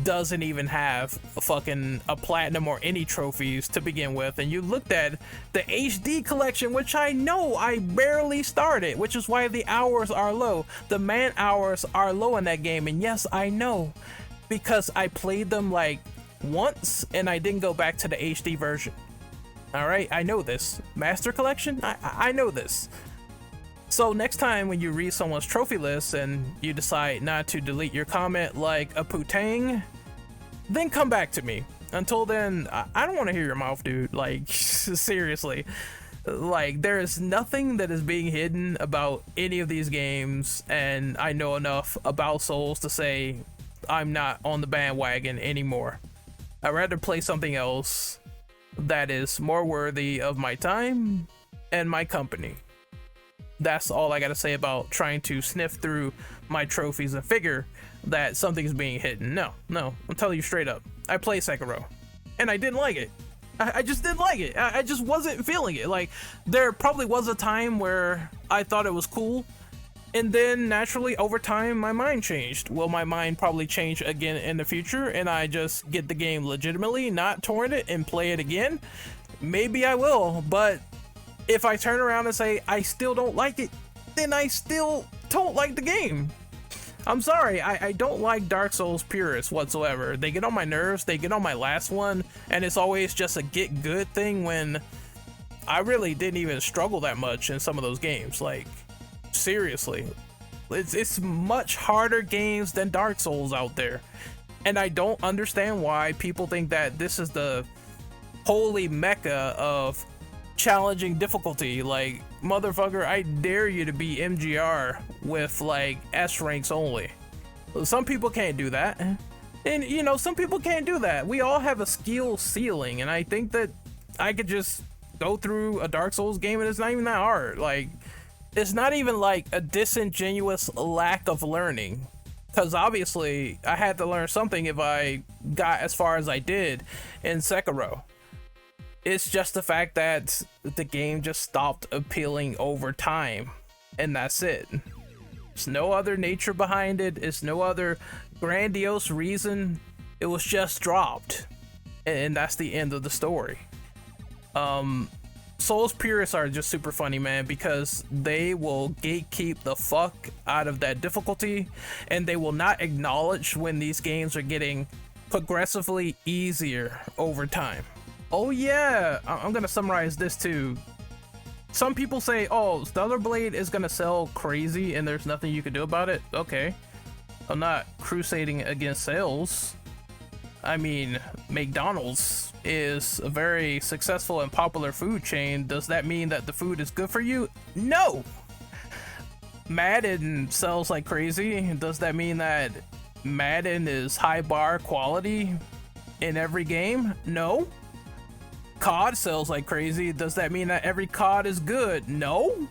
doesn't even have a platinum or any trophies to begin with, and you looked at the HD collection, which I know I barely started, which is why the hours are low. The man hours are low in that game, and yes, I know, because I played them like once and I didn't go back to the HD version. Alright, I know this. Master Collection? I know this. So next time when you read someone's trophy list and you decide not to delete your comment like a putang, then come back to me. Until then, I don't want to hear your mouth, dude. Like, seriously. Like, there is nothing that is being hidden about any of these games, and I know enough about Souls to say I'm not on the bandwagon anymore. I'd rather play something else that is more worthy of my time and my company. That's all I gotta say about trying to sniff through my trophies and figure that something's being hidden. No, I'm telling you straight up. I played Sekiro and I didn't like it. I just didn't like it. I just wasn't feeling it. Like, there probably was a time where I thought it was cool, and then naturally over time my mind changed. Will my mind probably change again in the future and I just get the game legitimately, not torrent it and play it again? Maybe I will, but if I turn around and say I still don't like it, then I still don't like the game. I'm sorry, I don't like Dark Souls purists whatsoever. They get on my nerves, they get on my last one, and it's always just a get good thing when I really didn't even struggle that much in some of those games. Like, seriously, it's much harder games than Dark Souls out there, and I don't understand why people think that this is the holy mecca of challenging difficulty. Like, motherfucker, I dare you to be MGR with like S ranks only. Some people can't do that, and you know, some people can't do that. We all have a skill ceiling, and I think that I could just go through a Dark Souls game and it's not even that hard. Like, it's not even like a disingenuous lack of learning, because obviously I had to learn something if I got as far as I did in Sekiro. It's just the fact that the game just stopped appealing over time, and that's it. There's no other nature behind it. It's no other grandiose reason. It was just dropped, and that's the end of the story. Souls purists are just super funny, man, because they will gatekeep the fuck out of that difficulty, and they will not acknowledge when these games are getting progressively easier over time. Oh yeah, I'm gonna summarize this too. Some people say, oh, Stellar Blade is gonna sell crazy and there's nothing you can do about it. Okay, I'm not crusading against sales. I mean, McDonald's is a very successful and popular food chain. Does that mean that the food is good for you? No! Madden sells like crazy. Does that mean that Madden is high bar quality in every game? No. COD sells like crazy. Does that mean that every COD is good? No.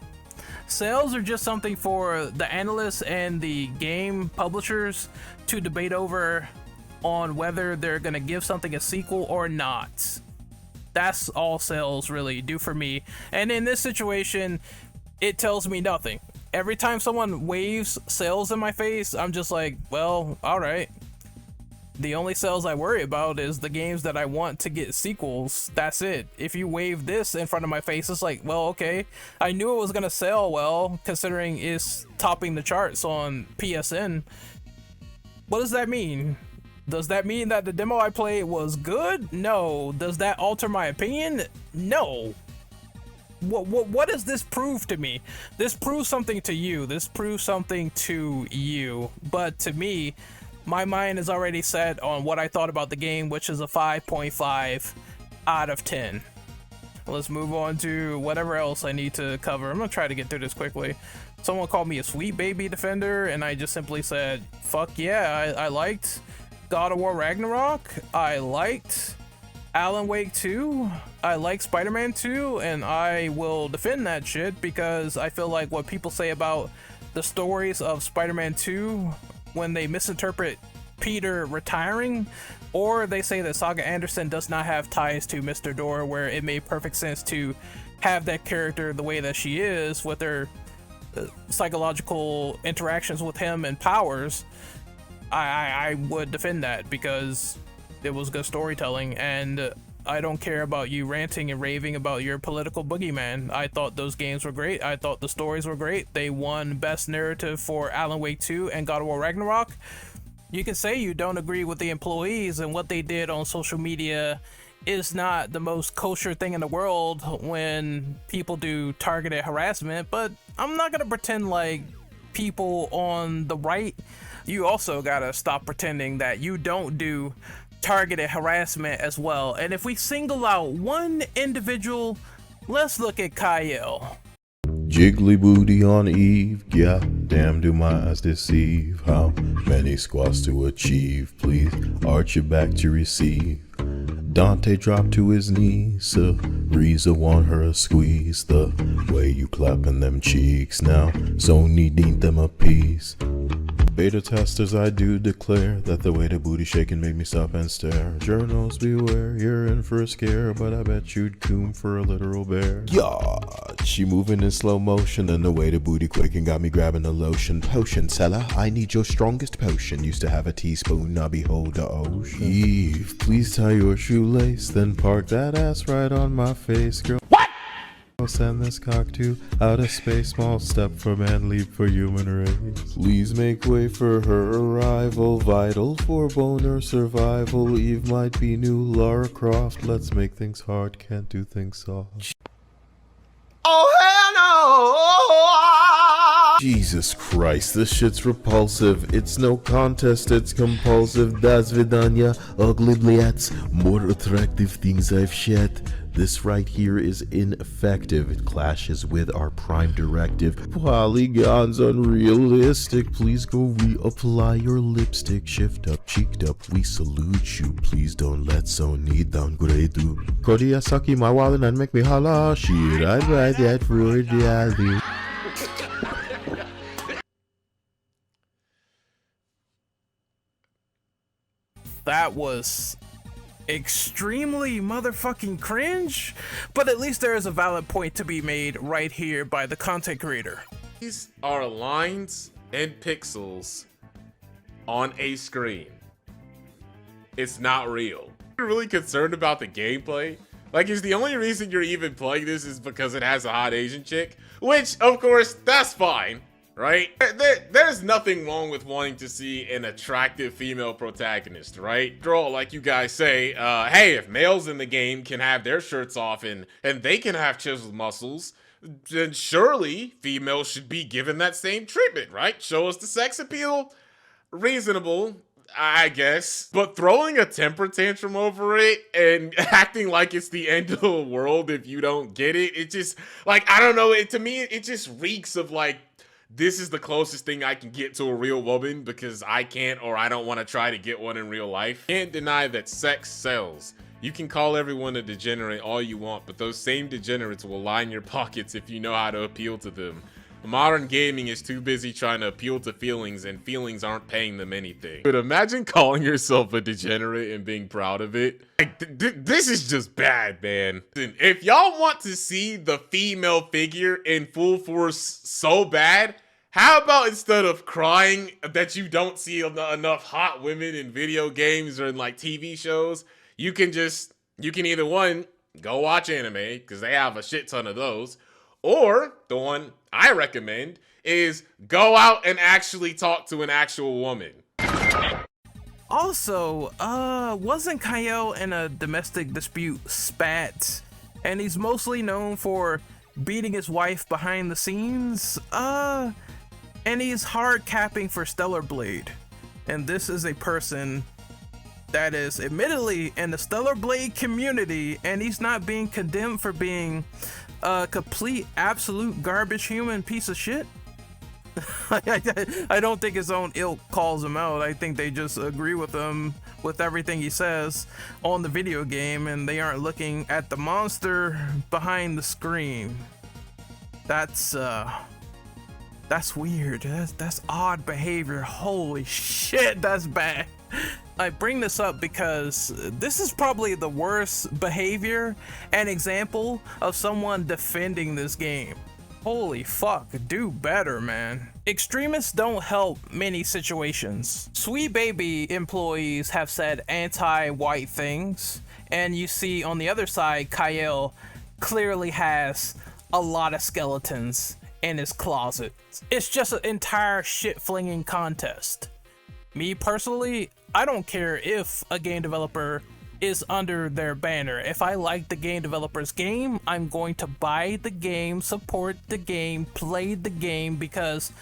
Sales are just something for the analysts and the game publishers to debate over on whether they're gonna give something a sequel or not. That's all sales really do for me. And in this situation, it tells me nothing. Every time someone waves sales in my face, I'm just like, well, all right. The only sales I worry about is the games that I want to get sequels. That's it. If you wave this in front of my face, it's like, well, okay. I knew it was gonna sell well, considering it's topping the charts on PSN. What does that mean? Does that mean that the demo I played was good? No. Does that alter my opinion? No. What does this prove to me? This proves something to you. This proves something to you. But to me, my mind is already set on what I thought about the game, which is a 5.5 out of 10. Let's move on to whatever else I need to cover. I'm gonna try to get through this quickly. Someone called me a sweet baby defender, and I just simply said, fuck yeah, I liked God of War Ragnarok. I liked Alan Wake 2. I like Spider-Man 2, and I will defend that shit because I feel like what people say about the stories of Spider-Man 2 when they misinterpret Peter retiring, or they say that Saga Anderson does not have ties to Mr. Door, where it made perfect sense to have that character the way that she is with her psychological interactions with him and powers. I would defend that because it was good storytelling, and I don't care about you ranting and raving about your political boogeyman. I thought those games were great. I thought the stories were great. They won Best Narrative for Alan Wake 2 and God of War Ragnarok. You can say you don't agree with the employees and what they did on social media is not the most kosher thing in the world when people do targeted harassment, but I'm not gonna pretend like people on the right. You also gotta stop pretending that you don't do targeted harassment as well. And if we single out one individual, let's look at Cyael. Jiggly booty on Eve, yeah, damn do my eyes deceive. How many squats to achieve? Please arch your back to receive. Dante dropped to his knees, Reza want her a squeeze. The way you clapping them cheeks now, Sony need them a piece. Beta testers, I do declare that the way the booty shaking made me stop and stare. Journals beware, you're in for a scare, but I bet you'd coom for a literal bear. Yeah, she moving in slow motion, and the way the booty quaking got me grabbing the lotion. Potion seller, I need your strongest potion. Used to have a teaspoon, now behold the ocean. Eve, please tie your shoelace, then park that ass right on my face, girl. I'll send this cock to outer space, small step for man, leap for human race. Please make way for her arrival, vital for boner survival. Eve might be new Lara Croft, let's make things hard, can't do things soft. Oh hell no! Jesus Christ, this shit's repulsive. It's no contest, it's compulsive. Das Vidanya, ugly blats, more attractive things I've shed. This right here is ineffective. It clashes with our prime directive. Polygons unrealistic. Please go reapply your lipstick. Shift up, cheeked up. We salute you. Please don't let Sony downgrade you. Kodia sucky my wallet and make me holla. Shit, I'd ride that for the alley. That was extremely motherfucking cringe, but at least there is a valid point to be made right here by the content creator. These are lines and pixels on a screen. It's not real. You're really concerned about the gameplay? Like, is the only reason you're even playing this is because it has a hot Asian chick? Which, of course, that's fine. right? There's nothing wrong with wanting to see an attractive female protagonist, right? After all, like you guys say, hey, if males in the game can have their shirts off and they can have chiseled muscles, then surely females should be given that same treatment, right? Show us the sex appeal. Reasonable, I guess. But throwing a temper tantrum over it and acting like it's the end of the world if you don't get it, it just, like, I don't know, to me, it just reeks of, like, this is the closest thing I can get to a real woman because I can't or I don't want to try to get one in real life. Can't deny that sex sells. You can call everyone a degenerate all you want, but those same degenerates will line your pockets if you know how to appeal to them. Modern gaming is too busy trying to appeal to feelings, and feelings aren't paying them anything. But imagine calling yourself a degenerate and being proud of it. Like, this is just bad, man. If y'all want to see the female figure in full force so bad, how about instead of crying that you don't see enough hot women in video games or in like TV shows, you can either one, go watch anime, because they have a shit ton of those, or the one I recommend is go out and actually talk to an actual woman. Also, wasn't Cyael in a domestic dispute spat? And he's mostly known for beating his wife behind the scenes? And he's hard capping for Stellar Blade. And this is a person that is admittedly in the Stellar Blade community, and he's not being condemned for being a complete, absolute garbage human piece of shit. I don't think his own ilk calls him out. I think they just agree with him with everything he says on the video game, and they aren't looking at the monster behind the screen. That's weird. That's odd behavior. Holy shit, that's bad. I bring this up because this is probably the worst behavior and example of someone defending this game. Holy fuck, do better, man. Extremists don't help many situations. Sweet Baby employees have said anti-white things, and you see on the other side, Cyael clearly has a lot of skeletons in his closet. It's just an entire shit-flinging contest. Me personally, I don't care if a game developer is under their banner. If I like the game developer's game, I'm going to buy the game, support the game, play the game because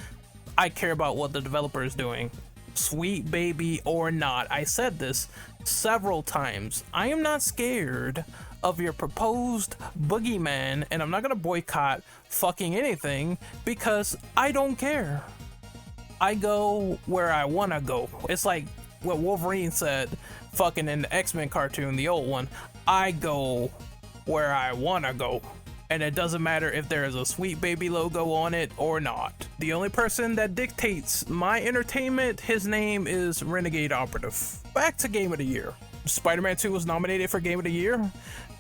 I care about what the developer is doing. Sweet Baby or not, I said this several times. I am not scared of your proposed boogeyman, and I'm not gonna boycott fucking anything because I don't care. I go where I wanna go. It's like what Wolverine said fucking in the X-Men cartoon, the old one. I go where I wanna go, and it doesn't matter if there is a Sweet Baby logo on it or not. The only person that dictates my entertainment, his name is Renegade Operative. Back to Game of the Year. Spider-Man 2 was nominated for Game of the Year.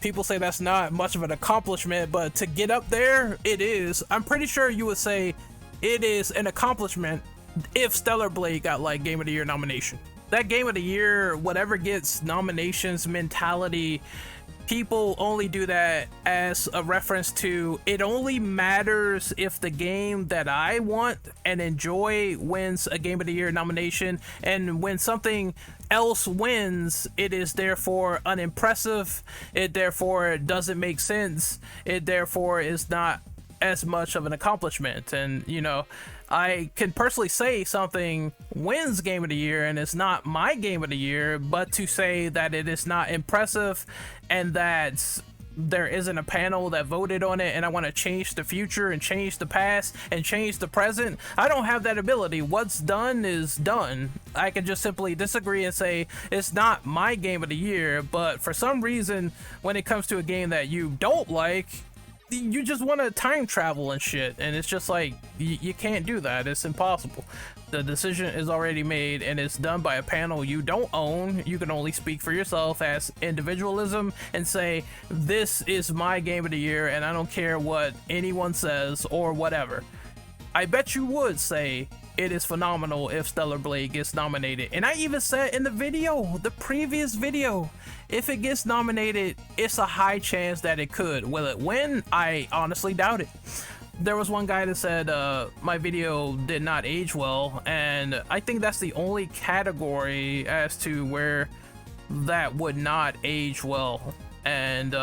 People say that's not much of an accomplishment, but to get up there, it is. I'm pretty sure you would say it is an accomplishment if Stellar Blade got like Game of the Year nomination. That Game of the Year, whatever gets nominations mentality, people only do that as a reference to it only matters if the game that I want and enjoy wins a Game of the Year nomination, and when something else wins, it is therefore unimpressive, it therefore doesn't make sense, it therefore is not as much of an accomplishment. And you know, I can personally say something wins Game of the Year and it's not my Game of the Year, but to say that it is not impressive and that there isn't a panel that voted on it and I want to change the future and change the past and change the present, I don't have that ability. What's done is done. I can just simply disagree and say it's not my Game of the Year, but for some reason when it comes to a game that you don't like, you just want to time travel and shit, and it's just like you can't do that. It's impossible. The decision is already made and it's done by a panel you don't own. You can only speak for yourself as individualism and say this is my Game of the Year and I don't care what anyone says or whatever. I bet you would say it is phenomenal if Stellar Blade gets nominated, and I even said in the video, the previous video, if it gets nominated, it's a high chance that it could. Will it win? I honestly doubt it. there was one guy that said my video did not age well, and I think that's the only category as to where that would not age well. And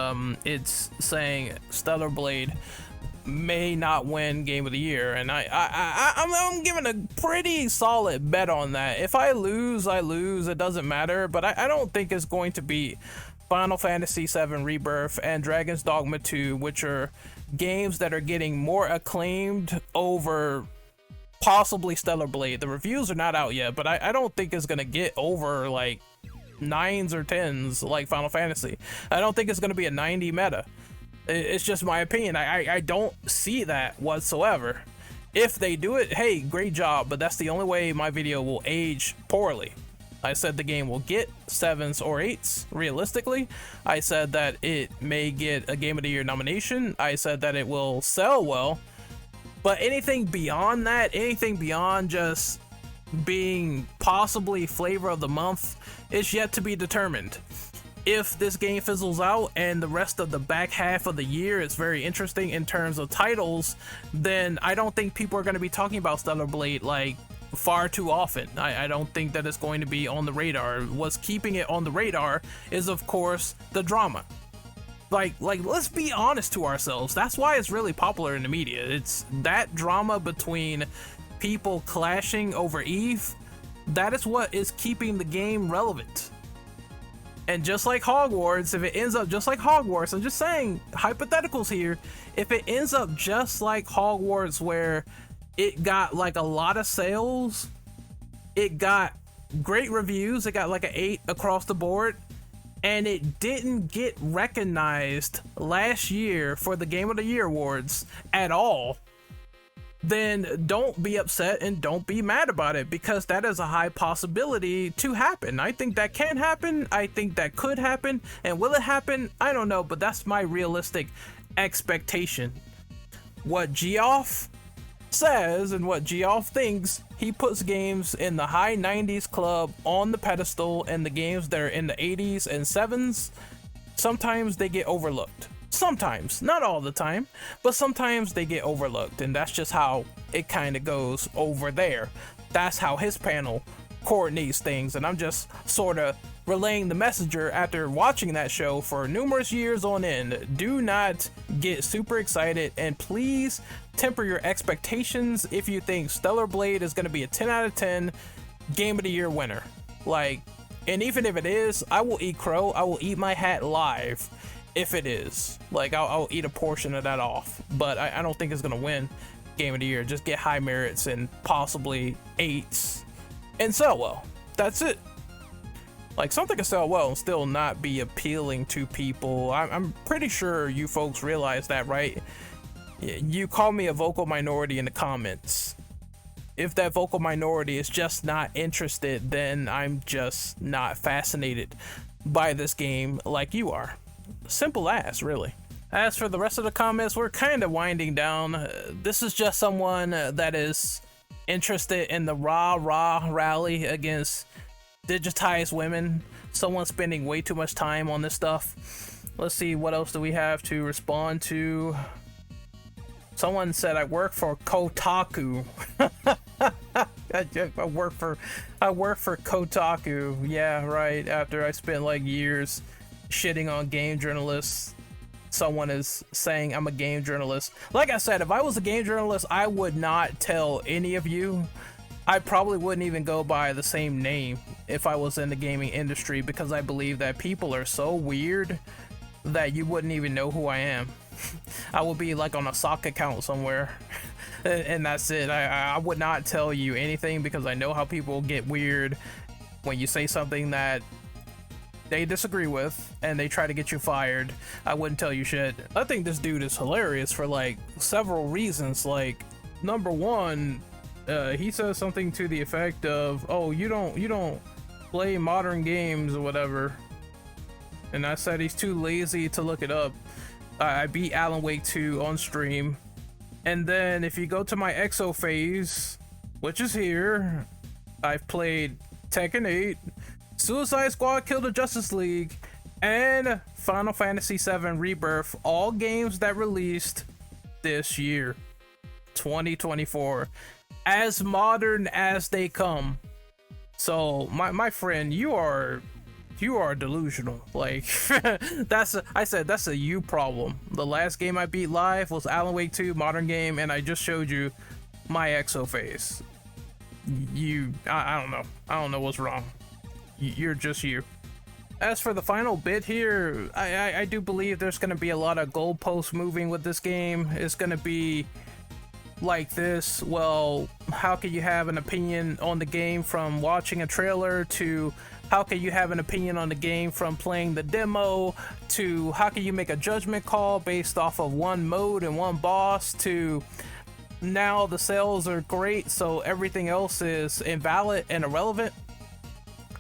it's saying Stellar Blade may not win Game of the Year, and I'm giving a pretty solid bet on that. If I lose, I lose. It doesn't matter. But I don't think it's going to be Final Fantasy VII Rebirth and Dragon's Dogma 2, which are games that are getting more acclaimed over possibly Stellar Blade. The reviews are not out yet, but I don't think it's gonna get over like 9s or 10s like Final Fantasy. I don't think it's gonna be a 90 meta. It's just my opinion. I don't see that whatsoever. If they do it, hey, great job, but that's the only way my video will age poorly. I said the game will get 7s or 8s, realistically. I said that it may get a Game of the Year nomination. I said that it will sell well. But anything beyond that, anything beyond just being possibly flavor of the month, is yet to be determined. If this game fizzles out and the rest of the back half of the year is very interesting in terms of titles, then I don't think people are going to be talking about Stellar Blade like far too often. I don't think that it's going to be on the radar. What's keeping it on the radar is, of course, the drama. Like let's be honest to ourselves. That's why it's really popular in the media. It's that drama between people clashing over Eve. That is what is keeping the game relevant. And just like Hogwarts, if it ends up just like Hogwarts, I'm just saying hypotheticals here, if it ends up just like Hogwarts where it got like a lot of sales, it got great reviews, it got like an 8 across the board, and it didn't get recognized last year for the Game of the Year awards at all, then don't be upset and don't be mad about it, because that is a high possibility to happen. I think that can happen. I think that could happen. And will it happen? I don't know, but that's my realistic expectation. What Geoff says and what Geoff thinks, he puts games in the high 90s club on the pedestal, and the games that are in the 80s and 7s, sometimes they get overlooked. Sometimes, not all the time, but sometimes they get overlooked, and that's just how it kind of goes over there. That's how his panel coordinates things, and I'm just sort of relaying the messenger after watching that show for numerous years on end. Do not get super excited, and please temper your expectations if you think Stellar Blade is going to be a 10 out of 10 Game of the Year winner. Like, and even if it is, I will eat crow. I will eat my hat live if it is. Like, I'll eat a portion of that off, but I don't think it's gonna win Game of the Year. Just get high merits and possibly 8s and sell well. That's it. Like, something can sell well and still not be appealing to people. I'm pretty sure you folks realize that, right? You call me a vocal minority in the comments. If that vocal minority is just not interested, then I'm just not fascinated by this game like you are. Simple as, really. As for the rest of the comments, we're kind of winding down. This is just someone that is interested in the rah-rah rally against digitized women. Someone spending way too much time on this stuff. Let's see, what else do we have to respond to? Someone said, I work for Kotaku. I work for Kotaku. Yeah, right. After I spent like years shitting on game journalists, someone is saying I'm a game journalist. Like I said, if I was a game journalist, I would not tell any of you. I probably wouldn't even go by the same name if I was in the gaming industry, because I believe that people are so weird that you wouldn't even know who I am. I would be like on a sock account somewhere and that's it. I would not tell you anything, because I know how people get weird when you say something that they disagree with and they try to get you fired. I wouldn't tell you shit. I think this dude is hilarious for like several reasons. Like, number one, he says something to the effect of, oh, you don't play modern games or whatever, and I said he's too lazy to look it up. I beat Alan Wake 2 on stream. And then if you go to my EXO phase, which is here, I've played Tekken 8, Suicide Squad Kill the Justice League, and Final Fantasy VII Rebirth, all games that released this year. 2024, as modern as they come. So my friend, you are delusional. Like I said that's a you problem. The last game I beat live was Alan Wake 2 modern game, and I just showed you my exo face. I don't know what's wrong. You're just you. As for the final bit here, I do believe there's going to be a lot of goalpost moving with this game. It's going to be like this. Well, how can you have an opinion on the game from watching a trailer, to how can you have an opinion on the game from playing the demo, to how can you make a judgment call based off of one mode and one boss, to now the sales are great so everything else is invalid and irrelevant.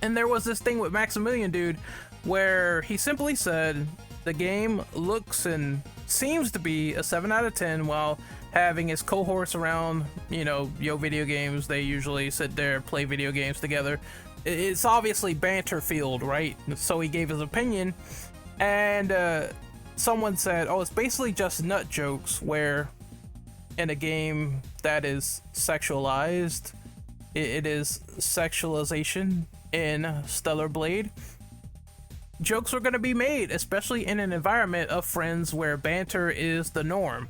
And there was this thing with Maximilian, dude, where he simply said the game looks and seems to be a 7 out of 10 while having his cohorts around, Yo Video Games. They usually sit there, play video games together. It's obviously banter field, right? So he gave his opinion, and someone said, oh, it's basically just nut jokes, where in a game that is sexualized, it is sexualization in Stellar Blade. Jokes are going to be made, especially in an environment of friends where banter is the norm.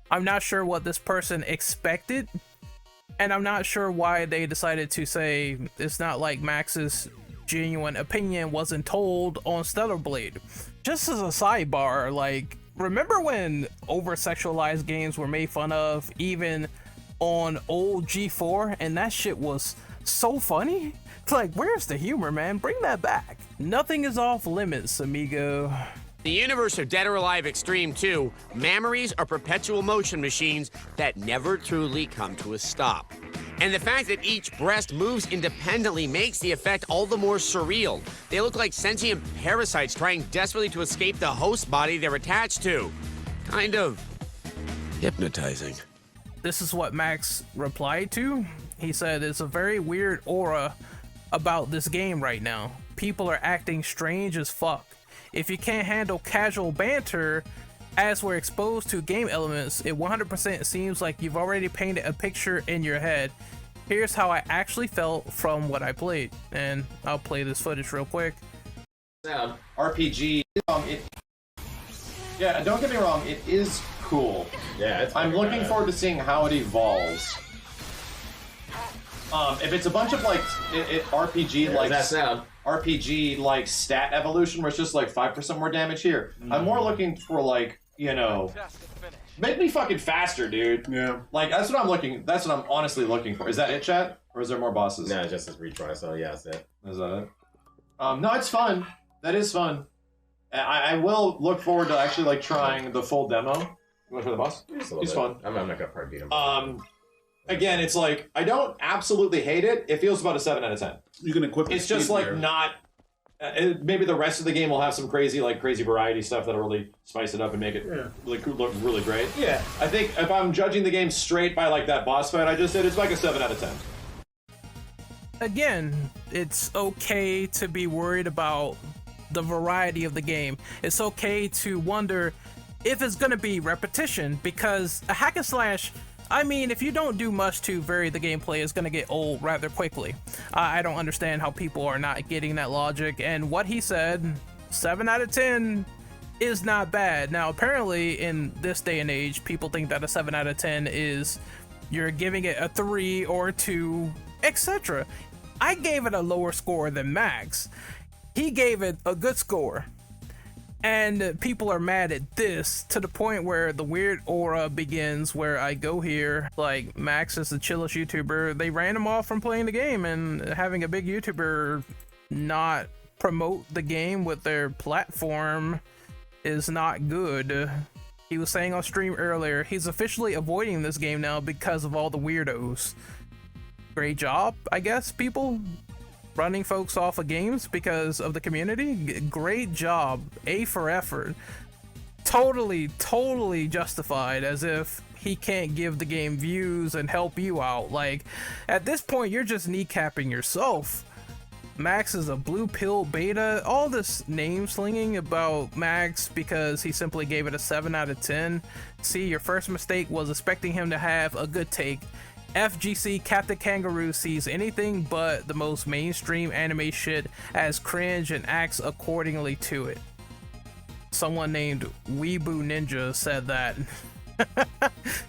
I'm not sure what this person expected, and I'm not sure why they decided to say it's not like Max's genuine opinion wasn't told on Stellar Blade. Just as a sidebar, like, remember when over-sexualized games were made fun of even on old G4, and that shit was so funny? It's like, where's the humor, man? Bring that back. Nothing is off limits, amigo. The universe of Dead or Alive Extreme 2, memories are perpetual motion machines that never truly come to a stop. And the fact that each breast moves independently makes the effect all the more surreal. They look like sentient parasites trying desperately to escape the host body they're attached to. Kind of hypnotizing. This is what Max replied to. He said, it's a very weird aura about this game right now. People are acting strange as fuck. If you can't handle casual banter as we're exposed to game elements, it 100% seems like you've already painted a picture in your head. Here's how I actually felt from what I played, and I'll play this footage real quick. RPG, yeah, don't get me wrong, it is cool. Yeah, I'm looking forward to seeing how it evolves. If it's a bunch of like RPG like that sound? RPG like stat evolution where it's just like 5% more damage here, I'm more looking for like, make me fucking faster, dude. Yeah. Like that's what I'm honestly looking for. Is that it, chat? Or is there more bosses? No, just this retry, so yeah, that's it. Is that it? No, it's fun. That is fun. I will look forward to actually like trying the full demo. You want to try the boss? He's fun. I'm not gonna probably beat him. Again, it's like, I don't absolutely hate it. It feels about a 7 out of 10. You can equip. It's just like not. Maybe the rest of the game will have some crazy variety stuff that'll really spice it up and make it look really great. Yeah. I think if I'm judging the game straight by like that boss fight I just did, it's like a 7 out of 10. Again, it's okay to be worried about the variety of the game. It's okay to wonder if it's gonna be repetition, because a hack and slash, I mean, if you don't do much to vary the gameplay, it's going to get old rather quickly. I don't understand how people are not getting that logic, and what he said, 7 out of 10 is not bad. Now, apparently, in this day and age, people think that a 7 out of 10 is you're giving it a 3 or 2, etc. I gave it a lower score than Max. He gave it a good score. And people are mad at this to the point where the weird aura begins, where I go here, like Max is the chillest YouTuber. They ran him off from playing the game, and having a big YouTuber not promote the game with their platform is not good. He was saying on stream earlier, he's officially avoiding this game now because of all the weirdos. Great job, I guess, people. Running folks off of games because of the community. Great job. A for effort. Totally justified, as if he can't give the game views and help you out. Like, at this point, you're just kneecapping yourself. Max is a blue pill beta. All this name slinging about Max because he simply gave it a 7 out of 10. See, your first mistake was expecting him to have a good take. FGC Captain Kangaroo sees anything but the most mainstream anime shit as cringe and acts accordingly to it. Someone named Weeboo Ninja said that.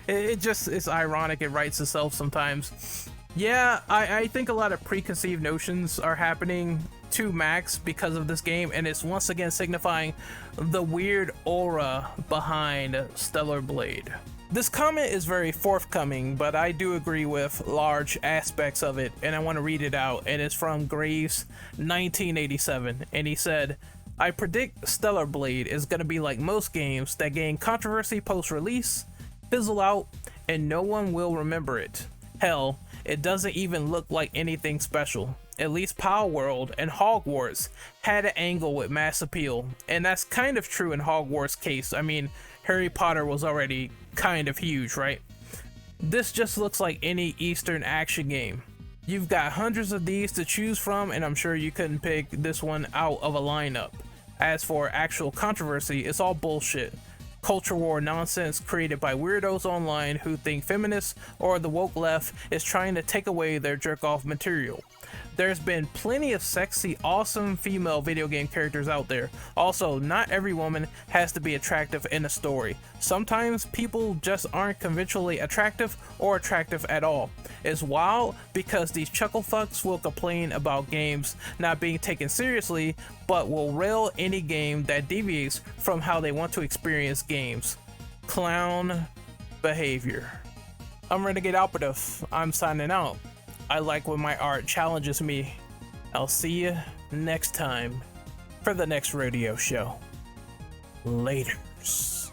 It's ironic, it writes itself sometimes. Yeah, I think a lot of preconceived notions are happening to Max because of this game, and it's once again signifying the weird aura behind Stellar Blade. This comment is very forthcoming, but I do agree with large aspects of it, and I want to read it out, and it's from Graves 1987, and he said, I predict Stellar Blade is going to be like most games that gain controversy post-release, fizzle out, and no one will remember it. Hell, it doesn't even look like anything special. At least Power World and Hogwarts had an angle with mass appeal, and that's kind of true in Hogwarts' case. I mean, Harry Potter was already kind of huge, right? This just looks like any Eastern action game. You've got hundreds of these to choose from, and I'm sure you couldn't pick this one out of a lineup. As for actual controversy, it's all bullshit. Culture war nonsense created by weirdos online who think feminists or the woke left is trying to take away their jerk-off material. There's been plenty of sexy, awesome female video game characters out there. Also, not every woman has to be attractive in a story. Sometimes people just aren't conventionally attractive or attractive at all. It's wild because these chuckle fucks will complain about games not being taken seriously, but will rail any game that deviates from how they want to experience games. Clown behavior. I'm Renegade Operative. I'm signing out. I like when my art challenges me. I'll see you next time for the next rodeo show. Laters.